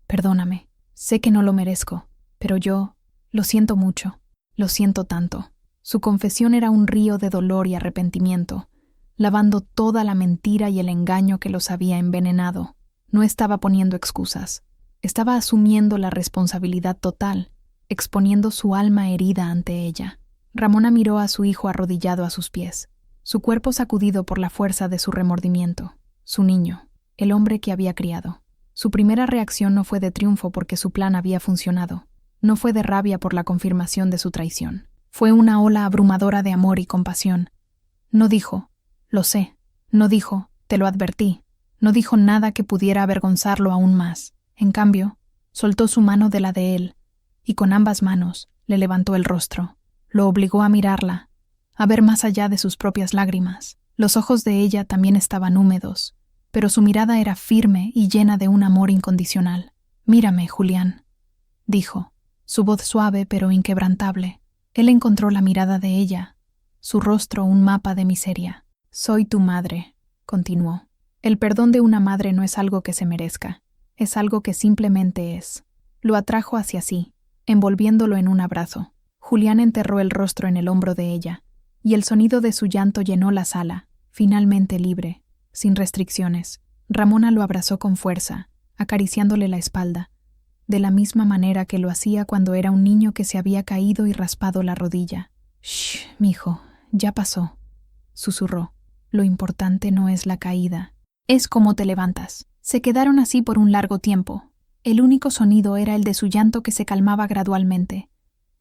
perdóname. Sé que no lo merezco, pero yo lo siento mucho, lo siento tanto». Su confesión era un río de dolor y arrepentimiento, lavando toda la mentira y el engaño que los había envenenado. No estaba poniendo excusas. Estaba asumiendo la responsabilidad total, exponiendo su alma herida ante ella. Ramona miró a su hijo arrodillado a sus pies, su cuerpo sacudido por la fuerza de su remordimiento. Su niño, el hombre que había criado. Su primera reacción no fue de triunfo porque su plan había funcionado. No fue de rabia por la confirmación de su traición. Fue una ola abrumadora de amor y compasión. No dijo, «Lo sé». No dijo, «Te lo advertí». No dijo nada que pudiera avergonzarlo aún más. En cambio, soltó su mano de la de él, y con ambas manos le levantó el rostro. Lo obligó a mirarla, a ver más allá de sus propias lágrimas. Los ojos de ella también estaban húmedos, pero su mirada era firme y llena de un amor incondicional. «Mírame, Julián», dijo, su voz suave pero inquebrantable. Él encontró la mirada de ella, su rostro un mapa de miseria. «Soy tu madre», continuó. «El perdón de una madre no es algo que se merezca, es algo que simplemente es». Lo atrajo hacia sí, envolviéndolo en un abrazo. Julián enterró el rostro en el hombro de ella, y el sonido de su llanto llenó la sala, finalmente libre, sin restricciones. Ramona lo abrazó con fuerza, acariciándole la espalda, de la misma manera que lo hacía cuando era un niño que se había caído y raspado la rodilla. «Shh, mijo, Ya pasó, susurró. Lo importante no es la caída, es cómo te levantas. Se quedaron así por un largo tiempo. El único sonido era el de su llanto que se calmaba gradualmente,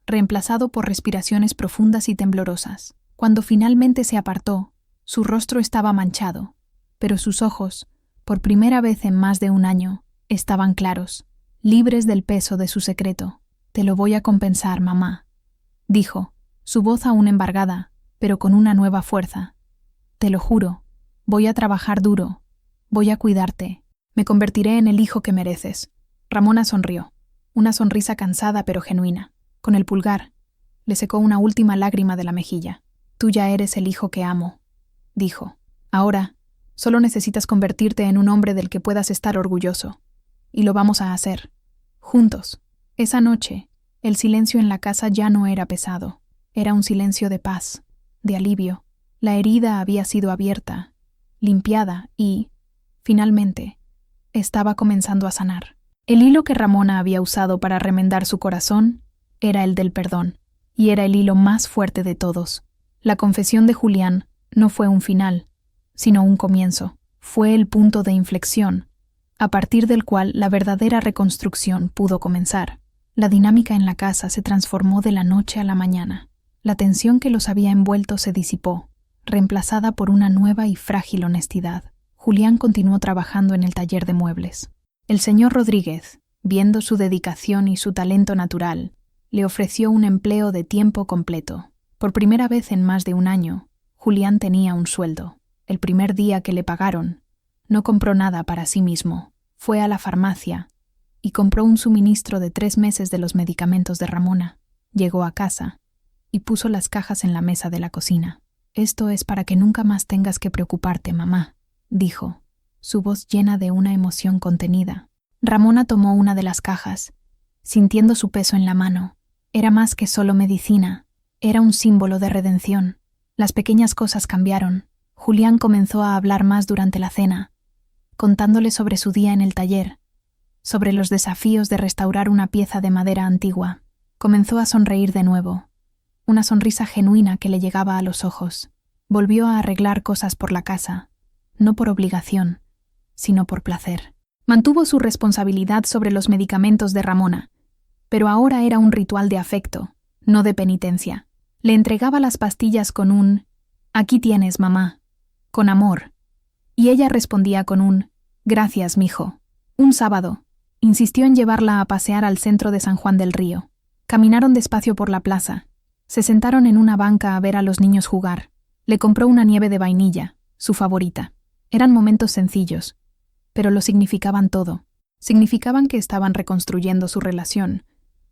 reemplazado por respiraciones profundas y temblorosas. Cuando finalmente se apartó, su rostro estaba manchado, pero sus ojos, por primera vez en más de un año, estaban claros, libres del peso de su secreto. «Te lo voy a compensar, mamá», dijo, su voz aún embargada, pero con una nueva fuerza. «Te lo juro, voy a trabajar duro, voy a cuidarte, me convertiré en el hijo que mereces». Ramona sonrió, una sonrisa cansada pero genuina. Con el pulgar, le secó una última lágrima de la mejilla. «Tú ya eres el hijo que amo», dijo. «Ahora, solo necesitas convertirte en un hombre del que puedas estar orgulloso. Y lo vamos a hacer. Juntos». Esa noche, el silencio en la casa ya no era pesado. Era un silencio de paz, de alivio. La herida había sido abierta, limpiada y, finalmente, estaba comenzando a sanar. El hilo que Ramona había usado para remendar su corazón era el del perdón, y era el hilo más fuerte de todos. La confesión de Julián no fue un final, sino un comienzo. Fue el punto de inflexión, a partir del cual la verdadera reconstrucción pudo comenzar. La dinámica en la casa se transformó de la noche a la mañana. La tensión que los había envuelto se disipó, reemplazada por una nueva y frágil honestidad. Julián continuó trabajando en el taller de muebles. El señor Rodríguez, viendo su dedicación y su talento natural, le ofreció un empleo de tiempo completo. Por primera vez en más de un año, Julián tenía un sueldo. El primer día que le pagaron, no compró nada para sí mismo. Fue a la farmacia y compró un suministro de 3 meses de los medicamentos de Ramona. Llegó a casa y puso las cajas en la mesa de la cocina. «Esto es para que nunca más tengas que preocuparte, mamá», dijo, su voz llena de una emoción contenida. Ramona tomó una de las cajas, sintiendo su peso en la mano. Era más que solo medicina, era un símbolo de redención. Las pequeñas cosas cambiaron. Julián comenzó a hablar más durante la cena, contándole sobre su día en el taller, sobre los desafíos de restaurar una pieza de madera antigua. Comenzó a sonreír de nuevo, una sonrisa genuina que le llegaba a los ojos. Volvió a arreglar cosas por la casa, no por obligación, sino por placer. Mantuvo su responsabilidad sobre los medicamentos de Ramona, pero ahora era un ritual de afecto, no de penitencia. Le entregaba las pastillas con un «Aquí tienes, mamá», con amor, y ella respondía con un «Gracias, mijo». Un sábado, insistió en llevarla a pasear al centro de San Juan del Río. Caminaron despacio por la plaza. Se sentaron en una banca a ver a los niños jugar. Le compró una nieve de vainilla, su favorita. Eran momentos sencillos, pero lo significaban todo. Significaban que estaban reconstruyendo su relación,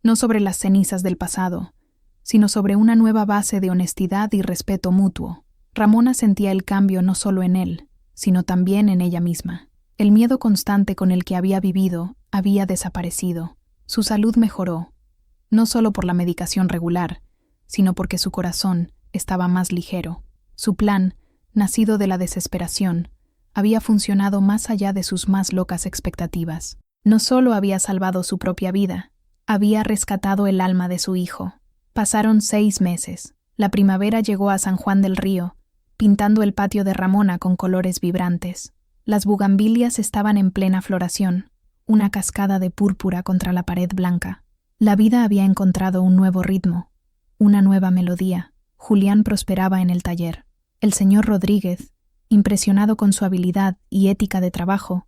no sobre las cenizas del pasado, sino sobre una nueva base de honestidad y respeto mutuo. Ramona sentía el cambio no solo en él, sino también en ella misma. El miedo constante con el que había vivido había desaparecido. Su salud mejoró, no solo por la medicación regular, sino porque su corazón estaba más ligero. Su plan, nacido de la desesperación, había funcionado más allá de sus más locas expectativas. No solo había salvado su propia vida, había rescatado el alma de su hijo. Pasaron 6 meses. La primavera llegó a San Juan del Río, pintando el patio de Ramona con colores vibrantes. Las bugambilias estaban en plena floración, una cascada de púrpura contra la pared blanca. La vida había encontrado un nuevo ritmo, una nueva melodía. Julián prosperaba en el taller. El señor Rodríguez, impresionado con su habilidad y ética de trabajo,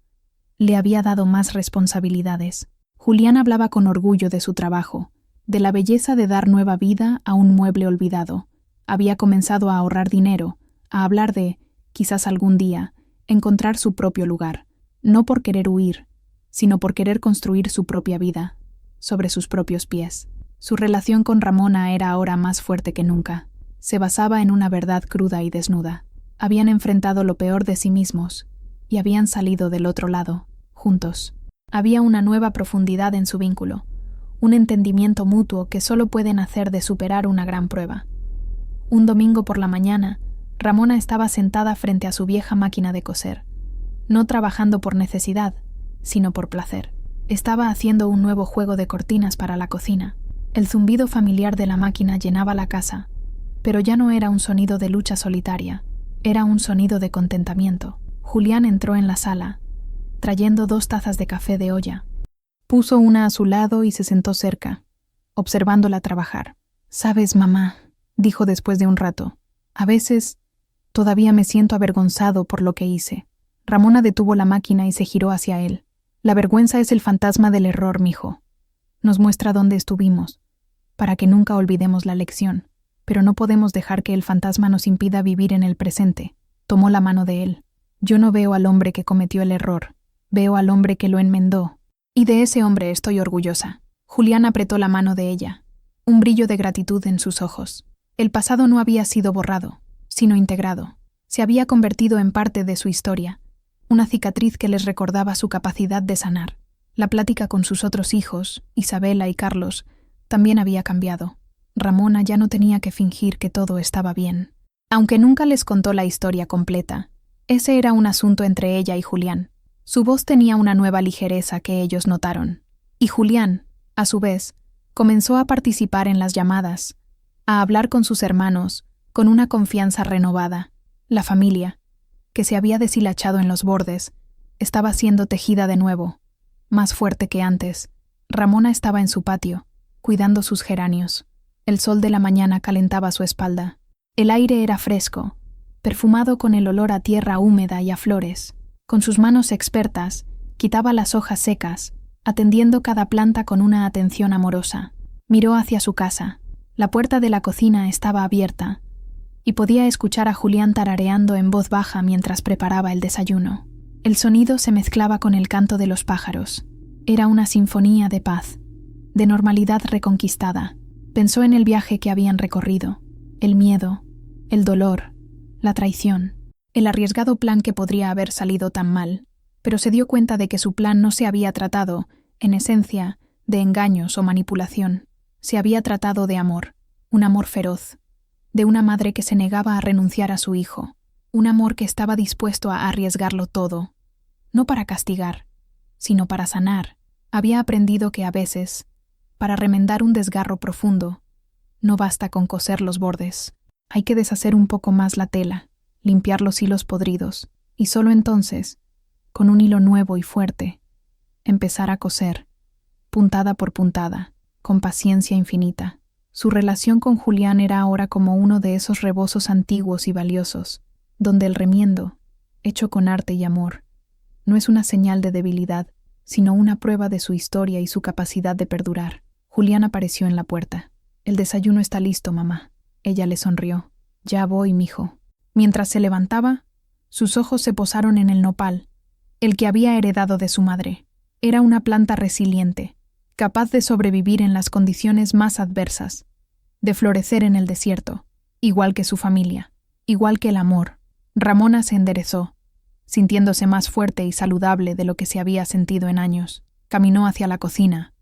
le había dado más responsabilidades. Julián hablaba con orgullo de su trabajo, de la belleza de dar nueva vida a un mueble olvidado. Había comenzado a ahorrar dinero, a hablar de, quizás algún día, encontrar su propio lugar, no por querer huir, sino por querer construir su propia vida, sobre sus propios pies. Su relación con Ramona era ahora más fuerte que nunca. Se basaba en una verdad cruda y desnuda. Habían enfrentado lo peor de sí mismos y habían salido del otro lado, juntos. Había una nueva profundidad en su vínculo, un entendimiento mutuo que solo puede nacer de superar una gran prueba. Un domingo por la mañana, Ramona estaba sentada frente a su vieja máquina de coser, no trabajando por necesidad, sino por placer. Estaba haciendo un nuevo juego de cortinas para la cocina. El zumbido familiar de la máquina llenaba la casa, Pero ya no era un sonido de lucha solitaria, era un sonido de contentamiento. Julián entró en la sala, trayendo 2 tazas de café de olla. Puso una a su lado y se sentó cerca, observándola trabajar. «Sabes, mamá», dijo después de un rato, «a veces todavía me siento avergonzado por lo que hice». Ramona detuvo la máquina y se giró hacia él. «La vergüenza es el fantasma del error, mijo. Nos muestra dónde estuvimos, para que nunca olvidemos la lección. Pero no podemos dejar que el fantasma nos impida vivir en el presente». Tomó la mano de él. «Yo no veo al hombre que cometió el error, veo al hombre que lo enmendó. Y de ese hombre estoy orgullosa». Julián apretó la mano de ella, un brillo de gratitud en sus ojos. El pasado no había sido borrado, sino integrado. Se había convertido en parte de su historia, una cicatriz que les recordaba su capacidad de sanar. La plática con sus otros hijos, Isabela y Carlos, también había cambiado. Ramona ya no tenía que fingir que todo estaba bien. Aunque nunca les contó la historia completa, ese era un asunto entre ella y Julián. Su voz tenía una nueva ligereza que ellos notaron. Y Julián, a su vez, comenzó a participar en las llamadas, a hablar con sus hermanos, con una confianza renovada. La familia, que se había deshilachado en los bordes, estaba siendo tejida de nuevo, más fuerte que antes. Ramona estaba en su patio, cuidando sus geranios. El sol de la mañana calentaba su espalda. El aire era fresco, perfumado con el olor a tierra húmeda y a flores. Con sus manos expertas, quitaba las hojas secas, atendiendo cada planta con una atención amorosa. Miró hacia su casa. La puerta de la cocina estaba abierta, y podía escuchar a Julián tarareando en voz baja mientras preparaba el desayuno. El sonido se mezclaba con el canto de los pájaros. Era una sinfonía de paz, de normalidad reconquistada. Pensó en el viaje que habían recorrido, el miedo, el dolor, la traición, el arriesgado plan que podría haber salido tan mal, pero se dio cuenta de que su plan no se había tratado, en esencia, de engaños o manipulación. Se había tratado de amor, un amor feroz, de una madre que se negaba a renunciar a su hijo, un amor que estaba dispuesto a arriesgarlo todo, no para castigar, sino para sanar. Había aprendido que a veces, para remendar un desgarro profundo, no basta con coser los bordes. Hay que deshacer un poco más la tela, limpiar los hilos podridos, y solo entonces, con un hilo nuevo y fuerte, empezar a coser, puntada por puntada, con paciencia infinita. Su relación con Julián era ahora como uno de esos rebozos antiguos y valiosos, donde el remiendo, hecho con arte y amor, no es una señal de debilidad, sino una prueba de su historia y su capacidad de perdurar. Julián apareció en la puerta. «El desayuno está listo, mamá». Ella le sonrió. «Ya voy, mijo». Mientras se levantaba, sus ojos se posaron en el nopal, el que había heredado de su madre. Era una planta resiliente, capaz de sobrevivir en las condiciones más adversas, de florecer en el desierto, igual que su familia, igual que el amor. Ramona se enderezó, sintiéndose más fuerte y saludable de lo que se había sentido en años. Caminó hacia la cocina,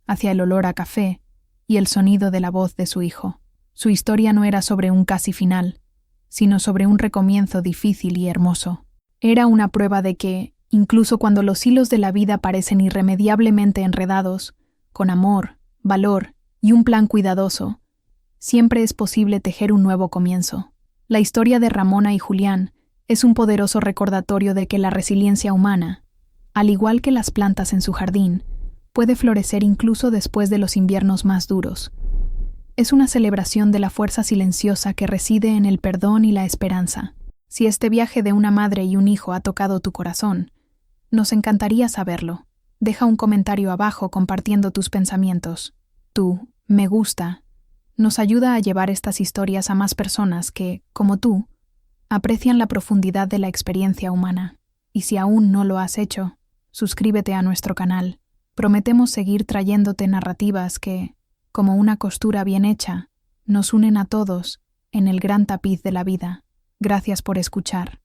hacia el olor a café y el sonido de la voz de su hijo. Su historia no era sobre un casi final, sino sobre un recomienzo difícil y hermoso. Era una prueba de que, incluso cuando los hilos de la vida parecen irremediablemente enredados, con amor, valor y un plan cuidadoso, siempre es posible tejer un nuevo comienzo. La historia de Ramona y Julián es un poderoso recordatorio de que la resiliencia humana, al igual que las plantas en su jardín, puede florecer incluso después de los inviernos más duros. Es una celebración de la fuerza silenciosa que reside en el perdón y la esperanza. Si este viaje de una madre y un hijo ha tocado tu corazón, nos encantaría saberlo. Deja un comentario abajo compartiendo tus pensamientos. Tu me gusta nos ayuda a llevar estas historias a más personas que, como tú, aprecian la profundidad de la experiencia humana. Y si aún no lo has hecho, suscríbete a nuestro canal. Prometemos seguir trayéndote narrativas que, como una costura bien hecha, nos unen a todos en el gran tapiz de la vida. Gracias por escuchar.